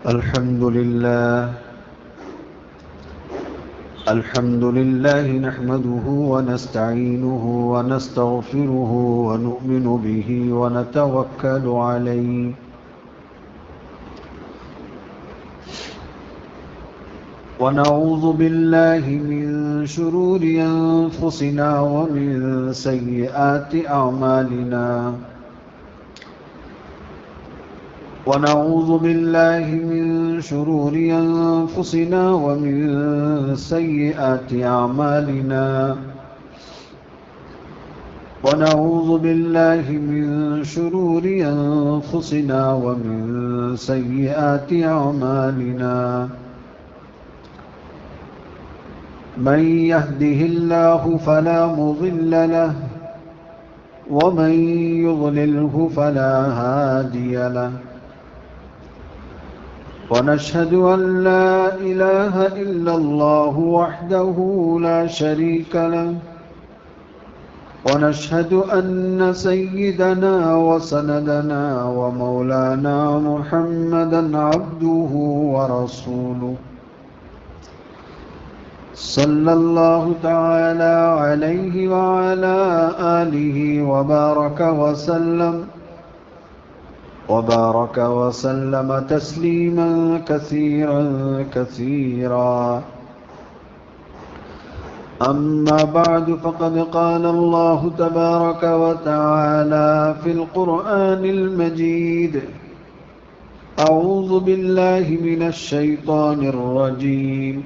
الحمد لله نحمده ونستعينه ونستغفره ونؤمن به ونتوكل عليه ونعوذ بالله من شرور أنفسنا ومن سيئات أعمالنا ونعوذ بالله من شرور أنفسنا ومن سيئات أعمالنا ونعوذ بالله من شرور أنفسنا ومن سيئات أعمالنا من يهده الله فلا مضل له ومن يضلله فلا هادي له ونشهد أن لا إله إلا الله وحده لا شريك له ونشهد أن سيدنا وسندنا ومولانا محمدا عبده ورسوله صلى الله تعالى عليه وعلى آله وبارك وسلم تسليما كثيرا كثيرا أما بعد فقد قال الله تبارك وتعالى في القرآن المجيد أعوذ بالله من الشيطان الرجيم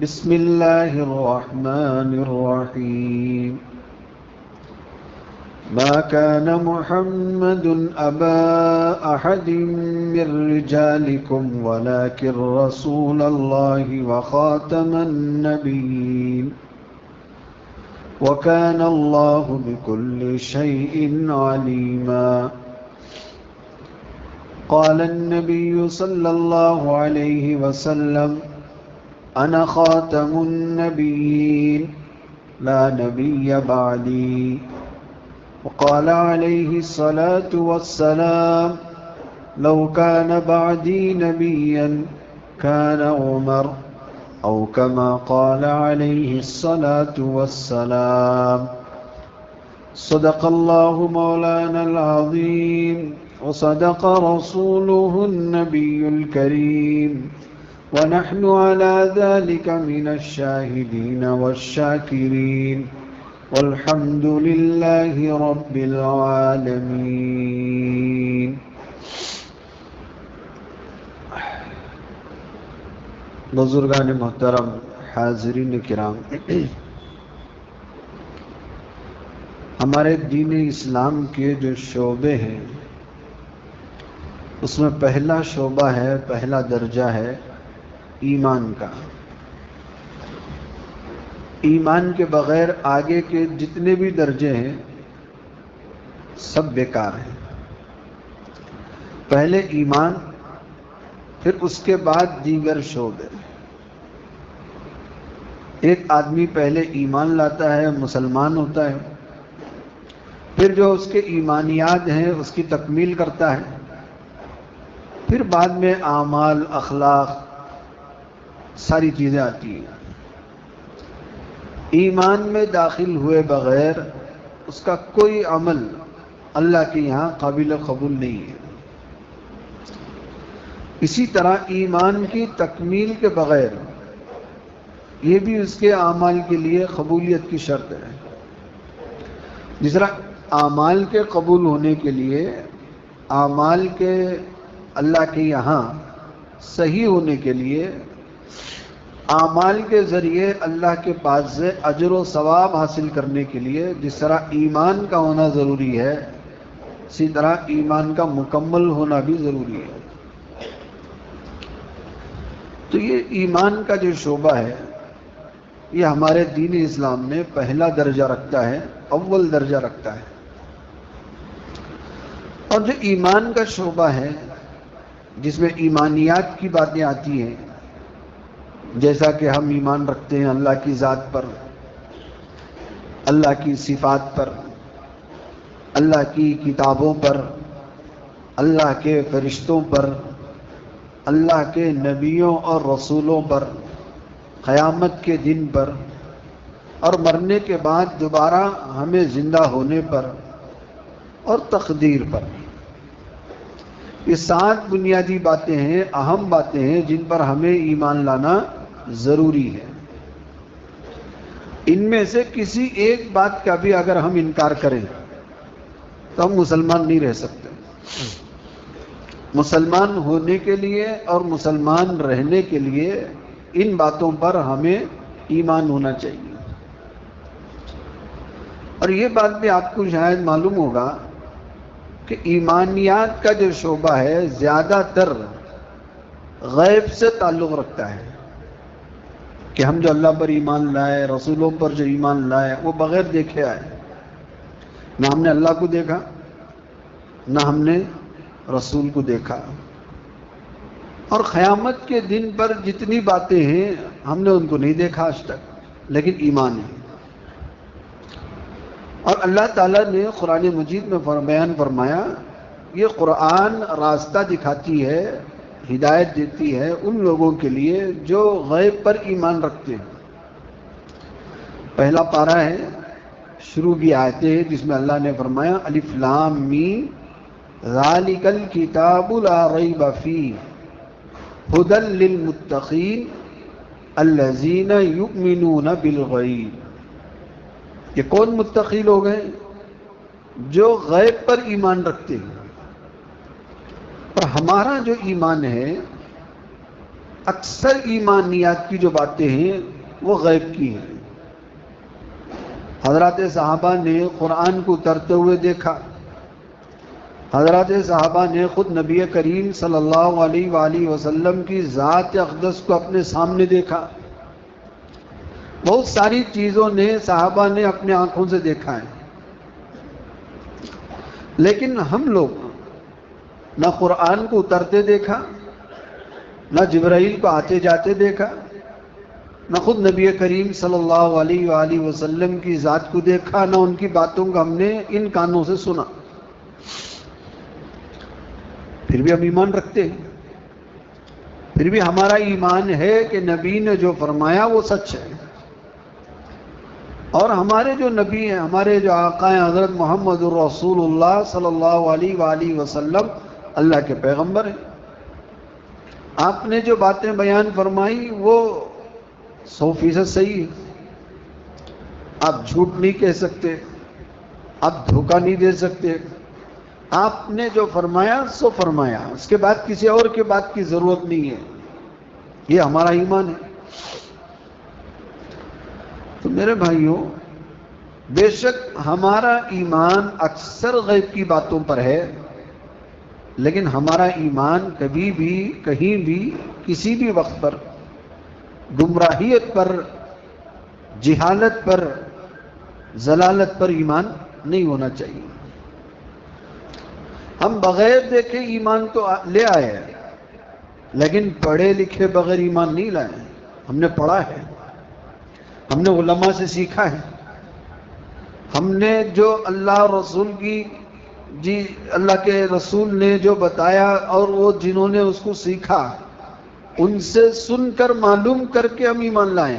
بسم الله الرحمن الرحيم ما كان محمد أبا أحد من رجالكم ولكن رسول الله وخاتم النبيين وكان الله بكل شيء عليما قال النبي صلى الله عليه وسلم أنا خاتم النبيين لا نبي بعدي وقال عليه الصلاة والسلام لو كان بعدي نبيا كان عمر أو كما قال عليه الصلاة والسلام صدق الله مولانا العظيم وصدق رسوله النبي الكريم ونحن على ذلك من الشاهدين والشاكرين والحمد لله رب العالمين بزرگان محترم، حاضرین کرام، ہمارے دین اسلام کے جو شعبے ہیں اس میں پہلا شعبہ ہے، پہلا درجہ ہے ایمان کا۔ ایمان کے بغیر آگے کے جتنے بھی درجے ہیں سب بیکار ہیں۔ پہلے ایمان، پھر اس کے بعد دیگر شعبے۔ ایک آدمی پہلے ایمان لاتا ہے، مسلمان ہوتا ہے، پھر جو اس کے ایمانیات ہیں اس کی تکمیل کرتا ہے، پھر بعد میں اعمال، اخلاق، ساری چیزیں آتی ہیں۔ ایمان میں داخل ہوئے بغیر اس کا کوئی عمل اللہ کے یہاں قابل قبول نہیں ہے۔ اسی طرح ایمان کی تکمیل کے بغیر یہ بھی اس کے اعمال کے لیے قبولیت کی شرط ہے۔ جس طرح اعمال کے قبول ہونے کے لیے، اعمال کے اللہ کے یہاں صحیح ہونے کے لیے، اعمال کے ذریعے اللہ کے پاس سے اجر و ثواب حاصل کرنے کے لیے جس طرح ایمان کا ہونا ضروری ہے، اسی طرح ایمان کا مکمل ہونا بھی ضروری ہے۔ تو یہ ایمان کا جو شعبہ ہے یہ ہمارے دین اسلام میں پہلا درجہ رکھتا ہے، اول درجہ رکھتا ہے۔ اور جو ایمان کا شعبہ ہے جس میں ایمانیات کی باتیں آتی ہیں، جیسا کہ ہم ایمان رکھتے ہیں اللہ کی ذات پر، اللہ کی صفات پر، اللہ کی کتابوں پر، اللہ کے فرشتوں پر، اللہ کے نبیوں اور رسولوں پر، قیامت کے دن پر، اور مرنے کے بعد دوبارہ ہمیں زندہ ہونے پر اور تقدیر پر۔ یہ 7 بنیادی باتیں ہیں، اہم باتیں ہیں جن پر ہمیں ایمان لانا ضروری ہے۔ ان میں سے کسی ایک بات کا بھی اگر ہم انکار کریں تو ہم مسلمان نہیں رہ سکتے۔ مسلمان ہونے کے لیے اور مسلمان رہنے کے لیے ان باتوں پر ہمیں ایمان ہونا چاہیے۔ اور یہ بات بھی آپ کو شاید معلوم ہوگا کہ ایمانیات کا جو شعبہ ہے زیادہ تر غیب سے تعلق رکھتا ہے، کہ ہم جو اللہ پر ایمان لائے، رسولوں پر جو ایمان لائے، وہ بغیر دیکھے آئے۔ نہ ہم نے اللہ کو دیکھا، نہ ہم نے رسول کو دیکھا۔ اور قیامت کے دن پر جتنی باتیں ہیں ہم نے ان کو نہیں دیکھا آج تک، لیکن ایمان ہے۔ اور اللہ تعالیٰ نے قرآن مجید میں بیان فرمایا، یہ قرآن راستہ دکھاتی ہے، ہدایت دیتی ہے ان لوگوں کے لیے جو غیب پر ایمان رکھتے ہیں۔ پہلا پارہ ہے، شروع کی آیتیں ہیں جس میں اللہ نے فرمایا الف لام میم ذالک الکتاب لا ریب فیہ ھدی للمتقین الذین یؤمنون بالغیب۔ یہ کون متقی لوگ ہیں؟ جو غیب پر ایمان رکھتے ہیں۔ اور ہمارا جو ایمان ہے، اکثر ایمانیات کی جو باتیں ہیں وہ غیب کی ہیں۔ حضرات صحابہ نے قرآن کو اترتے ہوئے دیکھا، حضرات صحابہ نے خود نبی کریم صلی اللہ علیہ وآلہ وسلم کی ذات اقدس کو اپنے سامنے دیکھا۔ بہت ساری چیزوں نے صحابہ نے اپنے آنکھوں سے دیکھا ہے، لیکن ہم لوگ نہ قرآن کو اترتے دیکھا، نہ جبرائیل کو آتے جاتے دیکھا، نہ خود نبی کریم صلی اللہ علیہ وآلہ وسلم کی ذات کو دیکھا، نہ ان کی باتوں کو ہم نے ان کانوں سے سنا۔ پھر بھی ہم ایمان رکھتے ہیں، پھر بھی ہمارا ایمان ہے کہ نبی نے جو فرمایا وہ سچ ہے۔ اور ہمارے جو نبی ہیں، ہمارے جو آقا ہیں حضرت محمد الرسول اللہ صلی اللہ علیہ وآلہ وسلم اللہ کے پیغمبر ہیں۔ آپ نے جو باتیں بیان فرمائی وہ 100% صحیح ہے۔ آپ جھوٹ نہیں کہہ سکتے، آپ دھوکہ نہیں دے سکتے۔ آپ نے جو فرمایا سو فرمایا، اس کے بعد کسی اور کے بات کی ضرورت نہیں ہے۔ یہ ہمارا ایمان ہے۔ تو میرے بھائیوں، بے شک ہمارا ایمان اکثر غیب کی باتوں پر ہے، لیکن ہمارا ایمان کبھی بھی کہیں بھی کسی بھی وقت پر گمراہیت پر، جہالت پر، ضلالت پر ایمان نہیں ہونا چاہیے۔ ہم بغیر دیکھے ایمان تو لے آئے ہیں، لیکن پڑھے لکھے بغیر ایمان نہیں لائے۔ ہم نے پڑھا ہے، ہم نے علماء سے سیکھا ہے، ہم نے جو اللہ رسول کی اللہ کے رسول نے جو بتایا اور وہ جنہوں نے اس کو سیکھا ان سے سن کر معلوم کر کے ہم ایمان لائے۔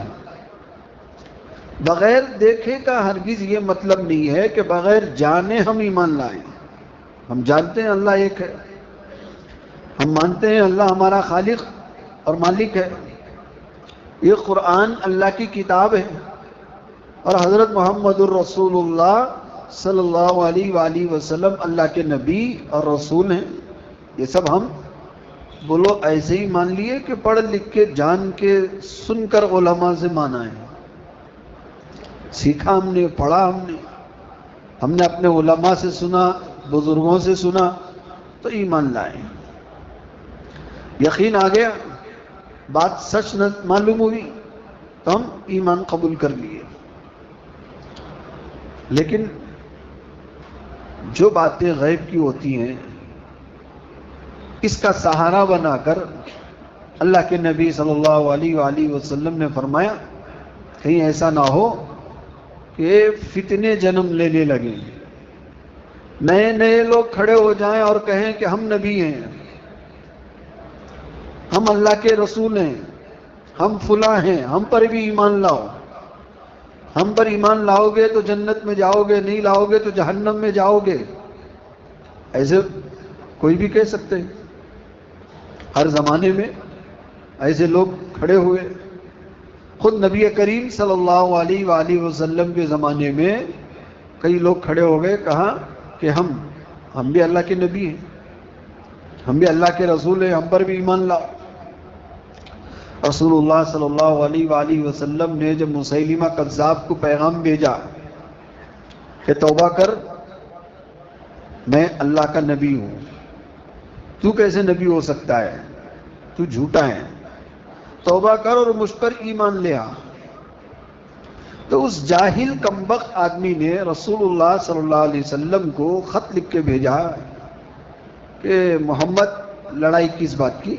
بغیر دیکھے کا ہرگز یہ مطلب نہیں ہے کہ بغیر جانے ہم ایمان لائیں۔ ہم جانتے ہیں اللہ ایک ہے، ہم مانتے ہیں اللہ ہمارا خالق اور مالک ہے، یہ قرآن اللہ کی کتاب ہے، اور حضرت محمد الرسول اللہ صلی اللہ علیہ وآلہ وسلم اللہ کے نبی اور رسول ہیں۔ یہ سب ہم بولو ایسے ہی مان لیے کہ پڑھ لکھ کے جان کے سن کر علماء سے مانا ہے؟ سیکھا ہم نے، پڑھا ہم نے اپنے علماء سے سنا، بزرگوں سے سنا تو ایمان لائے۔ یقین آ گیا، بات سچ معلوم ہوئی تو ہم ایمان قبول کر لیے۔ لیکن جو باتیں غیب کی ہوتی ہیں اس کا سہارا بنا کر اللہ کے نبی صلی اللہ علیہ وآلہ وسلم نے فرمایا کہیں ایسا نہ ہو کہ فتنے جنم لینے لگیں، نئے نئے لوگ کھڑے ہو جائیں اور کہیں کہ ہم نبی ہیں، ہم اللہ کے رسول ہیں، ہم فلاں ہیں، ہم پر بھی ایمان لاؤ، ہم پر ایمان لاؤ گے تو جنت میں جاؤ گے، نہیں لاؤ گے تو جہنم میں جاؤ گے، ایسے کوئی بھی کہہ سکتے ہیں۔ ہر زمانے میں ایسے لوگ کھڑے ہوئے، خود نبی کریم صلی اللہ علیہ وآلہ وسلم کے زمانے میں کئی لوگ کھڑے ہو گئے، کہا کہ ہم بھی اللہ کے نبی ہیں، ہم بھی اللہ کے رسول ہیں، ہم پر بھی ایمان لاؤ۔ رسول اللہ صلی اللہ علیہ وآلہ وسلم نے جب مسیلمہ کذاب کو پیغام بھیجا کہ توبہ کر، میں اللہ کا نبی ہوں، تو کیسے نبی ہو سکتا ہے، تو جھوٹا ہے، توبہ کر اور مجھ پر ایمان لے آ۔ تو اس جاہل کمبخت آدمی نے رسول اللہ صلی اللہ علیہ وسلم کو خط لکھ کے بھیجا کہ محمد لڑائی کس بات کی،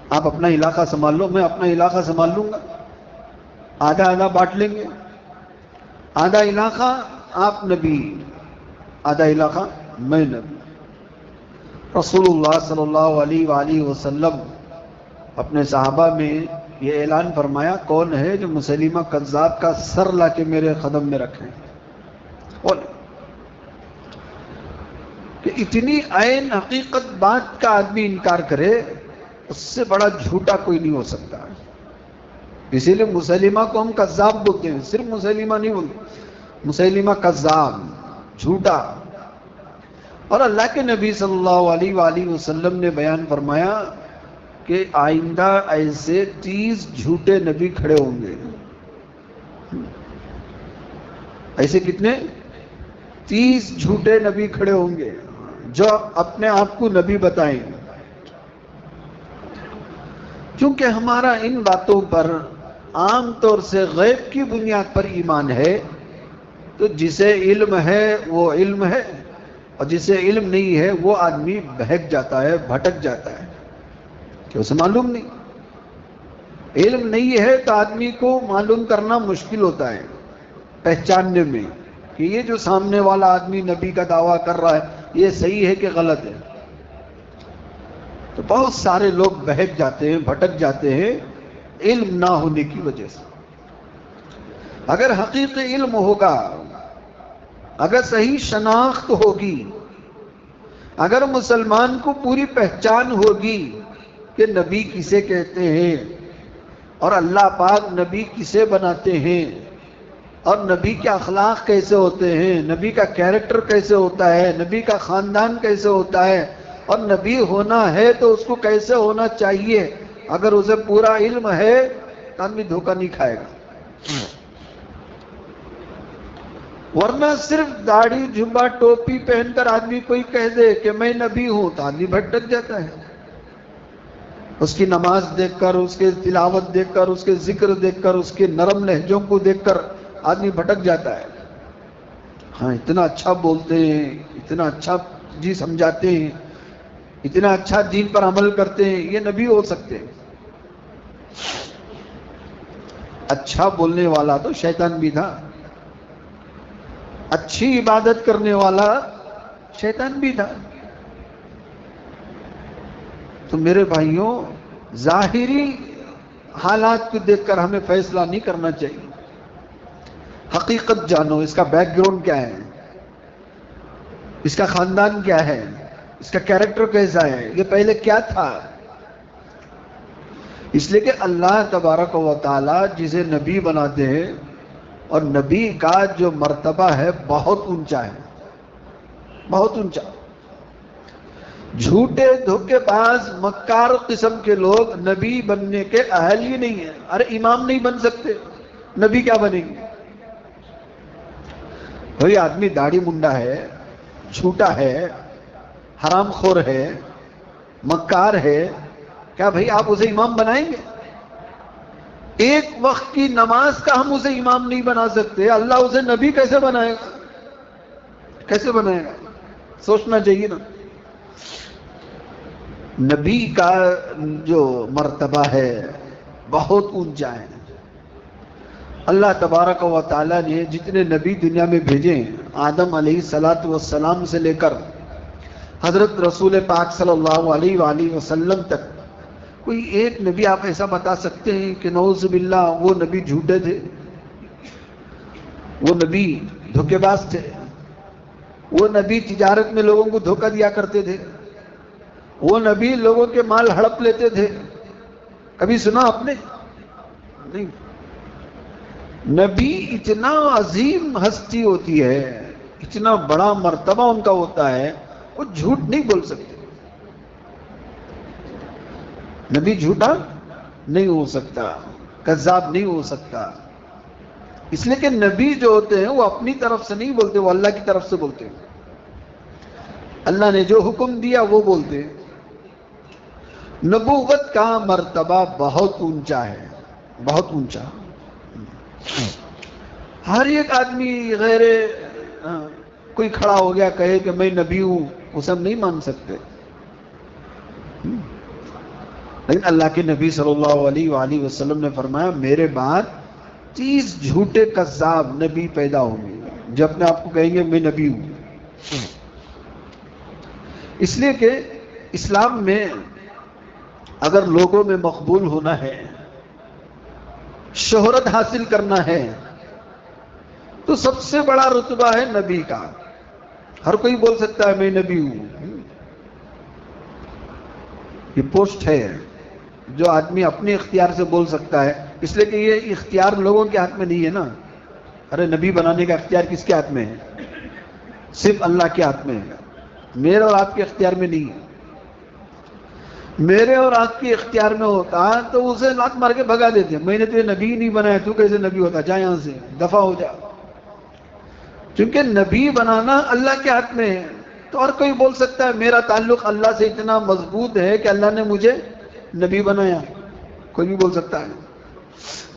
آپ اپنا علاقہ سنبھال لو، میں اپنا علاقہ سنبھال لوں گا، آدھا آدھا بانٹ لیں گے، آدھا علاقہ آپ نبی، آدھا علاقہ میں نبی۔ رسول اللہ صلی اللہ علیہ وآلہ وسلم اپنے صحابہ میں یہ اعلان فرمایا، کون ہے جو مسیلمہ کذاب کا سر لا کے میرے قدم میں رکھیں؟ بولے کہ اتنی عین حقیقت بات کا آدمی انکار کرے، اس سے بڑا جھوٹا کوئی نہیں ہو سکتا۔ اسی لیے مسیلمہ کو ہم کذاب بولتے ہیں، صرف مسیلمہ نہیں بولتے، مسیلمہ کذاب، جھوٹا۔ اور اللہ کے نبی صلی اللہ علیہ وآلہ وسلم نے بیان فرمایا کہ آئندہ ایسے 30 جھوٹے نبی کھڑے ہوں گے۔ ایسے کتنے؟ 30 جھوٹے نبی کھڑے ہوں گے جو اپنے آپ کو نبی بتائیں۔ چونکہ ہمارا ان باتوں پر عام طور سے غیب کی بنیاد پر ایمان ہے، تو جسے علم ہے وہ علم ہے، اور جسے علم نہیں ہے وہ آدمی بہک جاتا ہے، بھٹک جاتا ہے کہ اسے معلوم نہیں۔ علم نہیں ہے تو آدمی کو معلوم کرنا مشکل ہوتا ہے، پہچاننے میں کہ یہ جو سامنے والا آدمی نبی کا دعویٰ کر رہا ہے یہ صحیح ہے کہ غلط ہے۔ تو بہت سارے لوگ بہک جاتے ہیں، بھٹک جاتے ہیں علم نہ ہونے کی وجہ سے۔ اگر حقیقی علم ہوگا، اگر صحیح شناخت ہوگی، اگر مسلمان کو پوری پہچان ہوگی کہ نبی کسے کہتے ہیں اور اللہ پاک نبی کسے بناتے ہیں، اور نبی کے اخلاق کیسے ہوتے ہیں، نبی کا کیریکٹر کیسے ہوتا ہے، نبی کا خاندان کیسے ہوتا ہے، اور نبی ہونا ہے تو اس کو کیسے ہونا چاہیے، اگر اسے پورا علم ہے تو آدمی دھوکہ نہیں کھائے گا۔ ورنہ صرف داڑھی جھبا ٹوپی پہن کر آدمی کوئی کہہ دے کہ میں نبی ہوں تو آدمی بھٹک جاتا ہے۔ اس کی نماز دیکھ کر، اس کے تلاوت دیکھ کر، اس کے ذکر دیکھ کر، اس کے نرم لہجوں کو دیکھ کر آدمی بھٹک جاتا ہے۔ ہاں اتنا اچھا بولتے ہیں، اتنا اچھا جی سمجھاتے ہیں، اتنا اچھا دین پر عمل کرتے ہیں، یہ نبی ہو سکتے ہیں؟ اچھا بولنے والا تو شیطان بھی تھا، اچھی عبادت کرنے والا شیطان بھی تھا۔ تو میرے بھائیوں، ظاہری حالات کو دیکھ کر ہمیں فیصلہ نہیں کرنا چاہیے، حقیقت جانو، اس کا بیک گراؤنڈ کیا ہے، اس کا خاندان کیا ہے، اس کا کیریکٹر کیسا ہے، یہ پہلے کیا تھا۔ اس لیے کہ اللہ تبارک و تعالی جسے نبی بناتے ہیں، اور نبی کا جو مرتبہ ہے بہت اونچا ہے، بہت اونچا۔ جھوٹے دھوکے باز مکار قسم کے لوگ نبی بننے کے اہل ہی نہیں ہیں۔ ارے امام نہیں بن سکتے، نبی کیا بنیں گے؟ کوئی آدمی داڑھی منڈا ہے، جھوٹا ہے، حرام خور ہے، مکار ہے، کیا بھئی آپ اسے امام بنائیں گے؟ ایک وقت کی نماز کا ہم اسے امام نہیں بنا سکتے، اللہ اسے نبی کیسے بنائے گا؟ کیسے بنائے گا؟ سوچنا چاہیے نا۔ نبی کا جو مرتبہ ہے بہت اونچا ہے۔ اللہ تبارک و تعالیٰ نے جتنے نبی دنیا میں بھیجے ہیں، آدم علیہ السلام سے لے کر حضرت رسول پاک صلی اللہ علیہ وآلہ وسلم تک، کوئی ایک نبی آپ ایسا بتا سکتے ہیں کہ نعوذ باللہ وہ نبی جھوٹے تھے، وہ نبی دھوکے باز تھے، وہ نبی تجارت میں لوگوں کو دھوکہ دیا کرتے تھے، وہ نبی لوگوں کے مال ہڑپ لیتے تھے؟ کبھی سنا آپ نے؟ نہیں۔ نبی اتنا عظیم ہستی ہوتی ہے، اتنا بڑا مرتبہ ان کا ہوتا ہے، وہ جھوٹ نہیں بول سکتے۔ نبی جھوٹا نہیں ہو سکتا، کذاب نہیں ہو سکتا، اس لیے کہ نبی جو ہوتے ہیں وہ اپنی طرف سے نہیں بولتے، وہ اللہ کی طرف سے بولتے ہیں۔ اللہ نے جو حکم دیا وہ بولتے ہیں۔ نبوت کا مرتبہ بہت اونچا ہے، بہت اونچا۔ ہر ایک آدمی غیر کوئی کھڑا ہو گیا کہے کہ میں نبی ہوں، وہ سب نہیں مان سکتے، لیکن اللہ کے نبی صلی اللہ علیہ وآلہ وسلم نے فرمایا میرے بعد 30 جھوٹے کذاب نبی پیدا ہوں گے جو اپنے آپ کو کہیں گے میں نبی ہوں۔ اس لیے کہ اسلام میں اگر لوگوں میں مقبول ہونا ہے، شہرت حاصل کرنا ہے، تو سب سے بڑا رتبہ ہے نبی کا۔ ہر کوئی بول سکتا ہے میں نبی ہوں، یہ پوسٹ ہے جو آدمی اپنے اختیار سے بول سکتا ہے، اس لیے کہ یہ اختیار لوگوں کے ہاتھ میں نہیں ہے نا۔ ارے نبی بنانے کا اختیار کس کے ہاتھ میں ہے؟ صرف اللہ کے ہاتھ میں ہے، میرے اور آپ کے اختیار میں نہیں ہے۔ میرے اور آپ کے اختیار میں ہوتا تو اسے لات مار کے بھگا دیتے، میں نے تجھے نبی نہیں بنایا، تو کیسے نبی ہوتا، جا یہاں سے، دفع ہو جا۔ کیونکہ نبی بنانا اللہ کے ہاتھ میں ہے۔ تو اور کوئی بول سکتا ہے میرا تعلق اللہ سے اتنا مضبوط ہے کہ اللہ نے مجھے نبی بنایا، کوئی بھی بول سکتا ہے،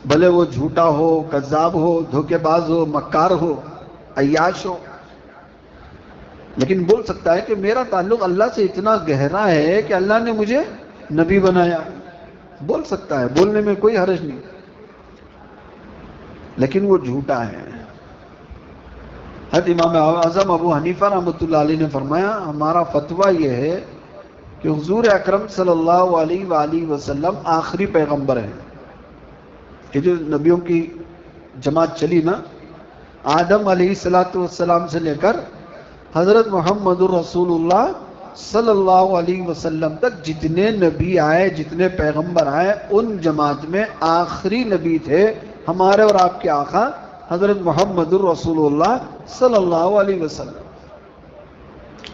بھلے وہ جھوٹا ہو، کذاب ہو، دھوکے باز ہو، مکار ہو، عیاش ہو، لیکن بول سکتا ہے کہ میرا تعلق اللہ سے اتنا گہرا ہے کہ اللہ نے مجھے نبی بنایا، بول سکتا ہے، بولنے میں کوئی حرج نہیں، لیکن وہ جھوٹا ہے۔ حضرت امام اعظم ابو حنیفہ رحمۃ اللہ علیہ نے فرمایا ہمارا فتویٰ یہ ہے کہ حضور اکرم صلی اللہ علیہ وآلہ وسلم آخری پیغمبر ہیں۔ کہ جو نبیوں کی جماعت چلی نا، آدم علیہ السلام سے لے کر حضرت محمد الرسول اللہ صلی اللہ علیہ وسلم تک جتنے نبی آئے، جتنے پیغمبر آئے، ان جماعت میں آخری نبی تھے ہمارے اور آپ کے آقا حضرت محمد الرسول اللہ صلی اللہ علیہ وسلم۔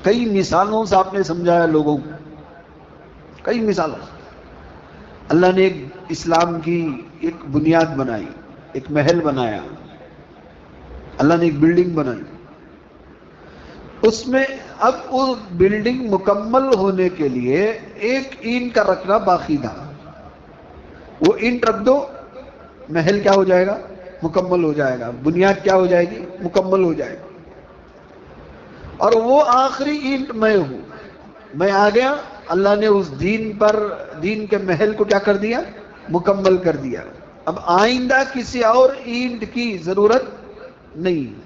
کئی مثالوں سے آپ نے سمجھایا لوگوں کو، کئی مثالوں سے۔ اللہ نے ایک اسلام کی ایک بنیاد بنائی، ایک محل بنایا، اللہ نے ایک بلڈنگ بنائی، اس میں اب وہ بلڈنگ مکمل ہونے کے لیے ایک اینٹ کا رکھنا باقی تھا۔ وہ اینٹ رکھ دو، محل کیا ہو جائے گا؟ مکمل ہو جائے گا، بنیاد کیا ہو جائے گی؟ مکمل ہو جائے گی۔ اور وہ آخری اینٹ میں ہوں، میں آ گیا، اللہ نے اس دین پر، دین کے محل کو کیا کر دیا؟ مکمل کر دیا۔ اب آئندہ کسی اور اینٹ کی ضرورت نہیں،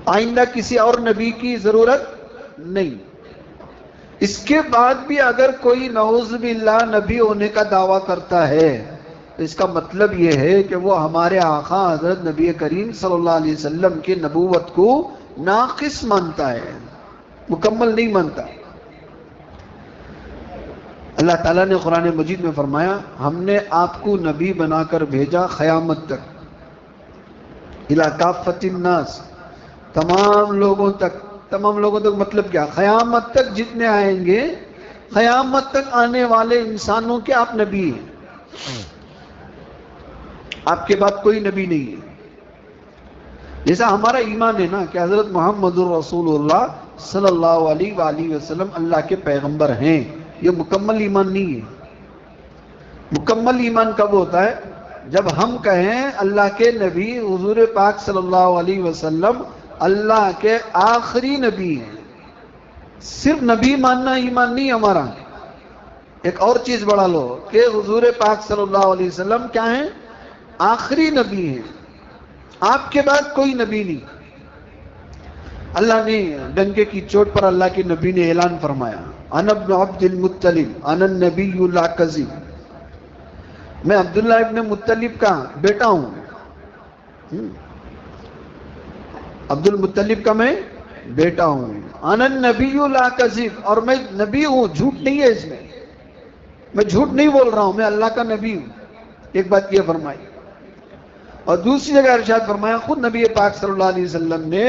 آئندہ کسی اور نبی کی ضرورت نہیں۔ اس کے بعد بھی اگر کوئی نعوذ باللہ نبی ہونے کا دعویٰ کرتا ہے تو اس کا مطلب یہ ہے کہ وہ ہمارے آقا حضرت نبی کریم صلی اللہ علیہ وسلم کی نبوت کو ناقص مانتا ہے، مکمل نہیں مانتا۔ اللہ تعالیٰ نے قرآن مجید میں فرمایا ہم نے آپ کو نبی بنا کر بھیجا قیامت تک، الی کافۃ الناس، تمام لوگوں تک۔ تمام لوگوں تک مطلب کیا؟ قیامت تک جتنے آئیں گے، قیامت تک آنے والے انسانوں کے آپ نبی ہیں، آپ کے بعد کوئی نبی نہیں ہے۔ جیسا ہمارا ایمان ہے نا کہ حضرت محمد الرسول اللہ صلی اللہ علیہ وآلہ وسلم اللہ کے پیغمبر ہیں، یہ مکمل ایمان نہیں ہے۔ مکمل ایمان کب ہوتا ہے؟ جب ہم کہیں اللہ کے نبی حضور پاک صلی اللہ علیہ وسلم اللہ کے آخری نبی ہیں۔ صرف نبی ماننا ایمان نہیں ہمارا، ایک اور چیز بڑھا لو کہ حضور پاک صلی اللہ علیہ وسلم کیا ہیں؟ آخری نبی ہیں، آپ کے بعد کوئی نبی نہیں۔ اللہ نے ڈنکے کی چوٹ پر اللہ کے نبی نے اعلان فرمایا انا ابن عبد المطلب انا النبی لا کذب، میں عبداللہ ابن مطلب کا بیٹا ہوں، عبد المطلب کا میں بیٹا ہوں، انا النبی لا کذب، اور میں نبی ہوں، جھوٹ نہیں ہے اس میں جھوٹ نہیں بول رہا ہوں، میں اللہ کا نبی ہوں۔ ایک بات یہ فرمائی، اور دوسری جگہ ارشاد فرمایا خود نبی پاک صلی اللہ علیہ وسلم نے،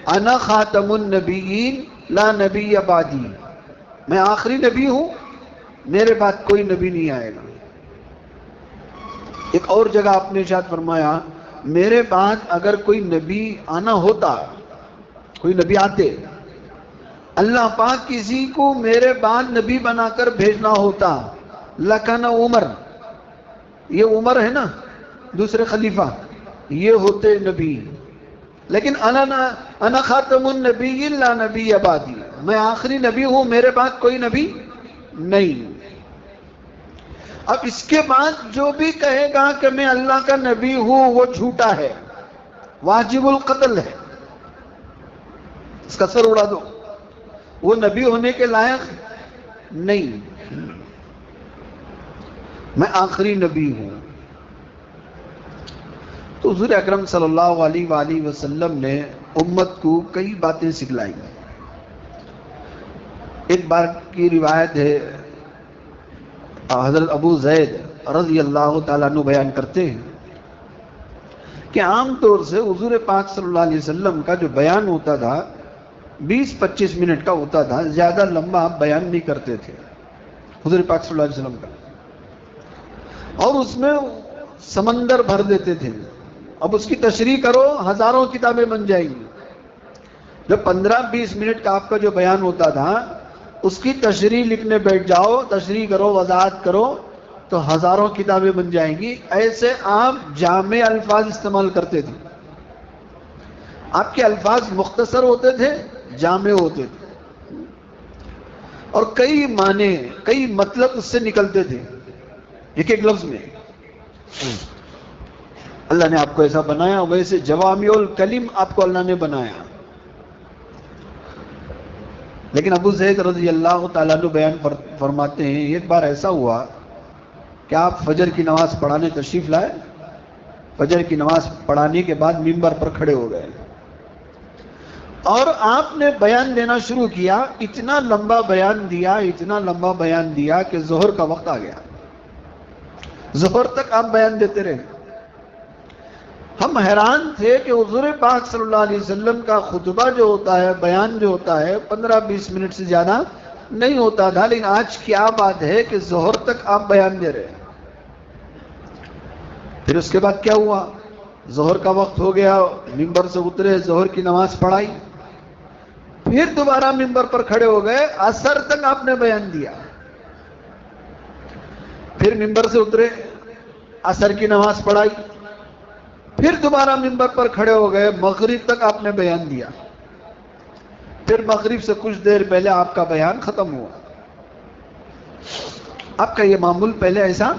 انا خاتم النبیین لا نبی بعدی، میں آخری نبی ہوں، میرے بعد کوئی نبی نہیں آئے گا۔ ایک اور جگہ آپ نے ارشاد فرمایا میرے بعد اگر کوئی نبی آنا ہوتا، کوئی نبی آتے، اللہ پاک کسی کو میرے بعد نبی بنا کر بھیجنا ہوتا، لکن عمر، یہ عمر ہے نا دوسرے خلیفہ، یہ ہوتے نبی، لیکن انا خاتم النبی لا نبی بعدی، میں آخری نبی ہوں، میرے بعد کوئی نبی نہیں۔ اب اس کے بعد جو بھی کہے گا کہ میں اللہ کا نبی ہوں وہ جھوٹا ہے، واجب القتل ہے، اس کا سر اڑا دو، وہ نبی ہونے کے لائق نہیں، میں آخری نبی ہوں۔ تو حضور اکرم صلی اللہ علیہ وآلہ وسلم نے امت کو کئی باتیں سکھلائی۔ ایک بار کی روایت ہے، حضرت ابو زید رضی اللہ تعالیٰ عنہ بیان کرتے ہیں کہ عام طور سے حضور پاک صلی اللہ علیہ وسلم کا جو بیان ہوتا تھا 20-25 منٹ کا ہوتا تھا، زیادہ لمبا آپ بیان نہیں کرتے تھے حضور پاک صلی اللہ علیہ وسلم کا، اور اس میں سمندر بھر دیتے تھے۔ اب اس کی تشریح کرو ہزاروں کتابیں بن جائیں گی۔ جو 15-20 منٹ کا آپ کا جو بیان ہوتا تھا اس کی تشریح لکھنے بیٹھ جاؤ، تشریح کرو، وضاحت کرو، تو ہزاروں کتابیں بن جائیں گی۔ ایسے آپ جامع الفاظ استعمال کرتے تھے، آپ کے الفاظ مختصر ہوتے تھے، جامع ہوتے تھے، اور کئی معنی، کئی مطلب اس سے نکلتے تھے ایک ایک لفظ میں۔ اللہ نے آپ کو ایسا بنایا، ویسے جوامع الکلم آپ کو اللہ نے بنایا۔ لیکن ابو زید رضی اللہ تعالیٰ عنہ بیان فرماتے ہیں ایک بار ایسا ہوا کہ آپ فجر کی نماز پڑھانے تشریف لائے، فجر کی نماز پڑھانے کے بعد ممبر پر کھڑے ہو گئے اور آپ نے بیان دینا شروع کیا۔ اتنا لمبا بیان دیا، اتنا لمبا بیان دیا کہ ظہر کا وقت آ گیا، ظہر تک آپ بیان دیتے رہے۔ ہم حیران تھے کہ حضور پاک صلی اللہ علیہ وسلم کا خطبہ جو ہوتا ہے، بیان جو ہوتا ہے 15-20 منٹ سے زیادہ نہیں ہوتا تھا، لیکن آج کیا بات ہے کہ ظہر تک آپ بیان دے رہے ہیں۔ پھر اس کے بعد کیا ہوا، ظہر کا وقت ہو گیا، ممبر سے اترے، ظہر کی نماز پڑھائی، پھر دوبارہ ممبر پر کھڑے ہو گئے، عصر تک آپ نے بیان دیا، پھر ممبر سے اترے، عصر کی نماز پڑھائی، پھر دوبارہ ممبر پر کھڑے ہو گئے، مغرب تک آپ نے بیان دیا، پھر مغرب سے کچھ دیر پہلے آپ کا بیان ختم ہوا۔ آپ کا یہ معمول پہلے ایسا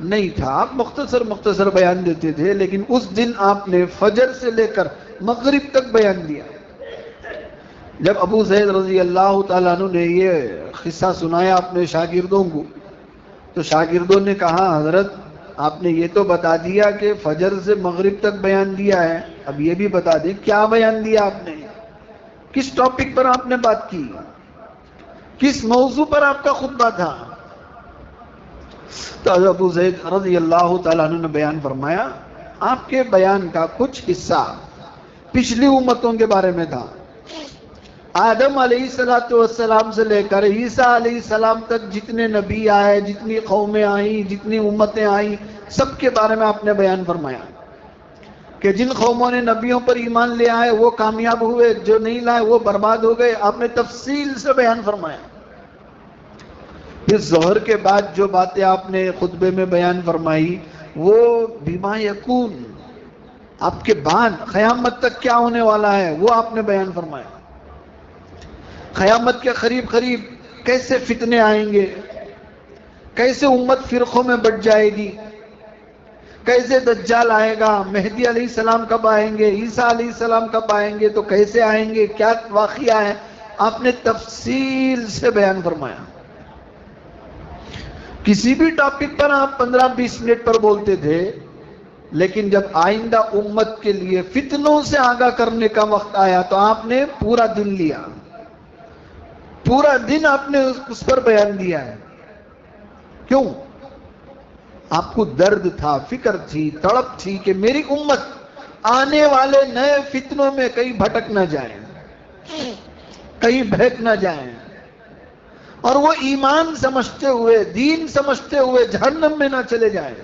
نہیں تھا، آپ مختصر بیان دیتے تھے، لیکن اس دن آپ نے فجر سے لے کر مغرب تک بیان دیا۔ جب ابو زید رضی اللہ تعالیٰ عنہ نے یہ قصہ سنایا اپنے شاگردوں کو، تو شاگردوں نے کہا حضرت آپ نے یہ تو بتا دیا کہ فجر سے مغرب تک بیان دیا ہے، اب یہ بھی بتا دیں کیا بیان دیا آپ نے، کس ٹاپک پر آپ نے بات کی، کس موضوع پر آپ کا خطبہ تھا؟ تو حضرت ابو زید رضی اللہ تعالیٰ عنہ نے بیان فرمایا آپ کے بیان کا کچھ حصہ پچھلی امتوں کے بارے میں تھا، آدم علیہ السلام سے لے کر عیسیٰ علیہ السلام تک جتنے نبی آئے، جتنی قومیں آئیں، جتنی امتیں آئیں، سب کے بارے میں آپ نے بیان فرمایا کہ جن قوموں نے نبیوں پر ایمان لے آئے وہ کامیاب ہوئے، جو نہیں لائے وہ برباد ہو گئے، آپ نے تفصیل سے بیان فرمایا۔ پھر ظہر کے بعد جو باتیں آپ نے خطبے میں بیان فرمائی وہ بما یکون، آپ کے بعد قیامت تک کیا ہونے والا ہے وہ آپ نے بیان فرمایا۔ قیامت کے قریب کیسے فتنے آئیں گے، کیسے امت فرقوں میں بٹ جائے گی، کیسے دجال آئے گا، مہدی علیہ السلام کب آئیں گے، عیسیٰ علیہ السلام کب آئیں گے، تو کیسے آئیں گے، کیا واقعہ ہے، آپ نے تفصیل سے بیان فرمایا. کسی بھی ٹاپک پر آپ 15-20 منٹ پر بولتے تھے، لیکن جب آئندہ امت کے لیے فتنوں سے آگاہ کرنے کا وقت آیا تو آپ نے پورا دن لیا، پورا دن آپ نے اس پر بیان دیا ہے. کیوں؟ آپ کو درد تھا، فکر تھی، تڑپ تھی کہ میری امت آنے والے نئے فتنوں میں کہیں بھٹک نہ جائیں، کہیں بہک نہ جائیں، اور وہ ایمان سمجھتے ہوئے، دین سمجھتے ہوئے جہنم میں نہ چلے جائیں.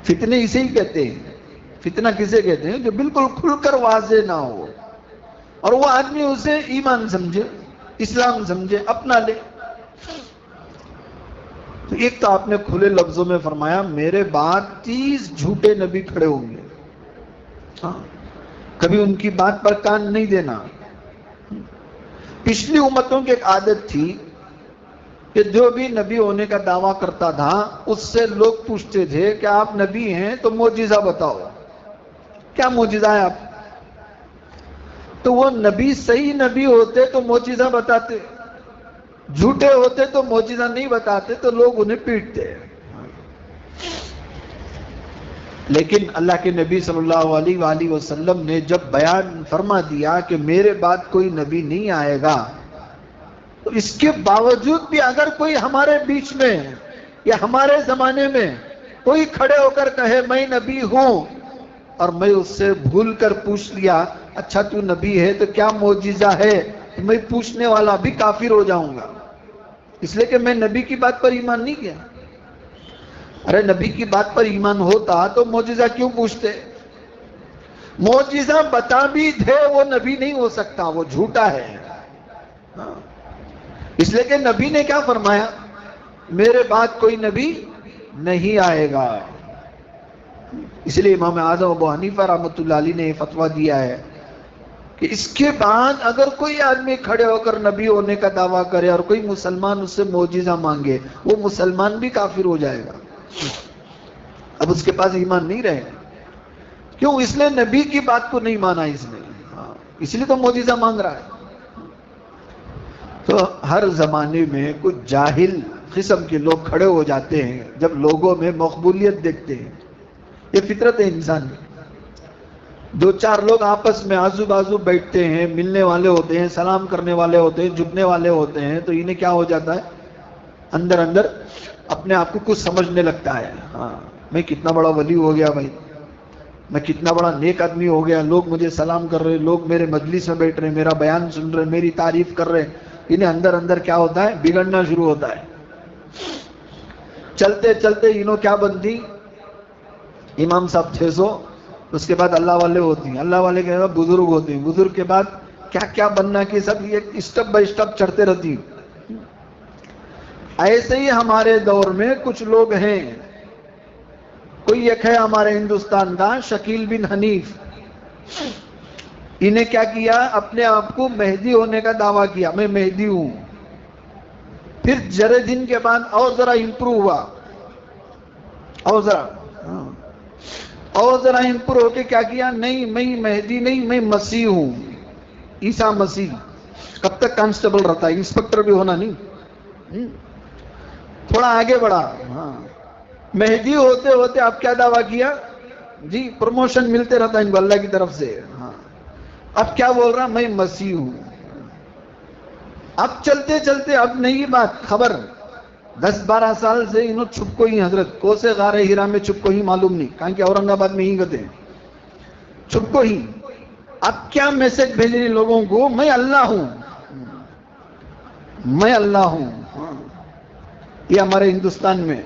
فتنے اسے ہی کہتے ہیں. فتنہ کسے کہتے ہیں؟ جو بالکل کھل کر واضح نہ ہو اور وہ آدمی اسے ایمان سمجھے، اسلام سمجھے، اپنا لے. تو ایک تو آپ نے کھلے لفظوں میں فرمایا میرے بعد 30 جھوٹے نبی کھڑے ہوں گے. ہاں، کبھی ان کی بات پر کان نہیں دینا. پچھلی امتوں کی ایک عادت تھی کہ جو بھی نبی ہونے کا دعویٰ کرتا تھا اس سے لوگ پوچھتے تھے کہ آپ نبی ہیں تو معجزہ بتاؤ، کیا معجزہ ہے آپ؟ تو وہ نبی صحیح نبی ہوتے تو معجزہ بتاتے، جھوٹے ہوتے تو معجزہ نہیں بتاتے تو لوگ انہیں پیٹتے. لیکن اللہ کے نبی صلی اللہ علیہ وآلہ وسلم نے جب بیان فرما دیا کہ میرے بعد کوئی نبی نہیں آئے گا، تو اس کے باوجود بھی اگر کوئی ہمارے بیچ میں یا ہمارے زمانے میں کوئی کھڑے ہو کر کہے میں نبی ہوں، اور میں اس سے بھول کر پوچھ لیا اچھا تو نبی ہے تو کیا معجزہ ہے، تو میں پوچھنے والا بھی کافر ہو جاؤں گا، اس لیے کہ میں نبی کی بات پر ایمان نہیں کیا. ارے نبی کی بات پر ایمان ہوتا تو معجزہ کیوں پوچھتے؟ معجزہ بتا بھی دے وہ نبی نہیں ہو سکتا، وہ جھوٹا ہے. اس لیے کہ نبی نے کیا فرمایا؟ میرے بعد کوئی نبی نہیں آئے گا. اس لیے امام اعظم ابو حنیفہ رحمۃ اللہ علیہ نے فتویٰ دیا ہے کہ اس کے بعد اگر کوئی آدمی کھڑے ہو کر نبی ہونے کا دعویٰ کرے اور کوئی مسلمان اس سے معجزہ مانگے، وہ مسلمان بھی کافر ہو جائے گا. اب اس کے پاس ایمان نہیں رہے. کیوں؟ اس نے نبی کی بات کو نہیں مانا، اس نے اس لیے تو معجزہ مانگ رہا ہے. تو ہر زمانے میں کچھ جاہل قسم کے لوگ کھڑے ہو جاتے ہیں جب لوگوں میں مقبولیت دیکھتے ہیں. یہ فطرت ہے انسان کی. دو چار لوگ آپس میں آزو بازو بیٹھتے ہیں، ملنے والے ہوتے ہیں، سلام کرنے والے ہوتے ہیں، جھکنے والے ہوتے ہیں، تو انہیں کیا ہو جاتا ہے؟ اندر اندر اپنے آپ کو کچھ سمجھنے لگتا ہے. ہاں، میں کتنا بڑا ولی ہو گیا بھائی، میں کتنا بڑا نیک آدمی ہو گیا، لوگ مجھے سلام کر رہے، لوگ میرے مجلس میں بیٹھ رہے، میرا بیان سن رہے، میری تعریف کر رہے. انہیں اندر اندر کیا ہوتا ہے؟ بگڑنا شروع ہوتا ہے. چلتے چلتے انہوں کیا بنتی؟ امام صاحب 600، اس کے بعد اللہ والے ہوتی ہیں، اللہ والے کے بعد بزرگ ہوتے ہیں، بزرگ کے بعد کیا کیا بننا کی سب یہ اسٹیپ بائی اسٹیپ چڑھتے رہتی. ایسے ہی ہمارے دور میں کچھ لوگ ہیں. کوئی ایک ہے ہمارے ہندوستان کا شکیل بن حنیف، انہیں کیا کیا؟ اپنے آپ کو مہدی ہونے کا دعویٰ کیا، میں مہدی ہوں. پھر ذرے دن کے بعد اور ذرا امپروو ہوا، اور ذرا امپروو ہو کے کیا کیا؟ نہیں میں مہدی نہیں، میں مسیح ہوں، عیسیٰ مسیح. کب تک کانسٹیبل رہتا ہے؟ انسپیکٹر بھی ہونا نہیں. تھوڑا آگے بڑھا، مہدی ہوتے ہوتے اب کیا دعویٰ کیا؟ جی پروموشن ملتے رہتا ہے ان کو اللہ کی طرف سے. اب کیا بول رہا؟ میں مسیح ہوں. اب چلتے چلتے اب نئی بات خبر 10-12 سال سے انہوں چھپ کو ہی حضرت کو سے غار ہیرا میں چھپ کو ہی معلوم نہیں، کہاں کہ اورنگ آباد میں ہی گتے چھپ کو ہی. اب کیا میسج بھیجنے لوگوں کو؟ میں اللہ ہوں، میں اللہ ہوں. یہ ہمارے ہندوستان میں.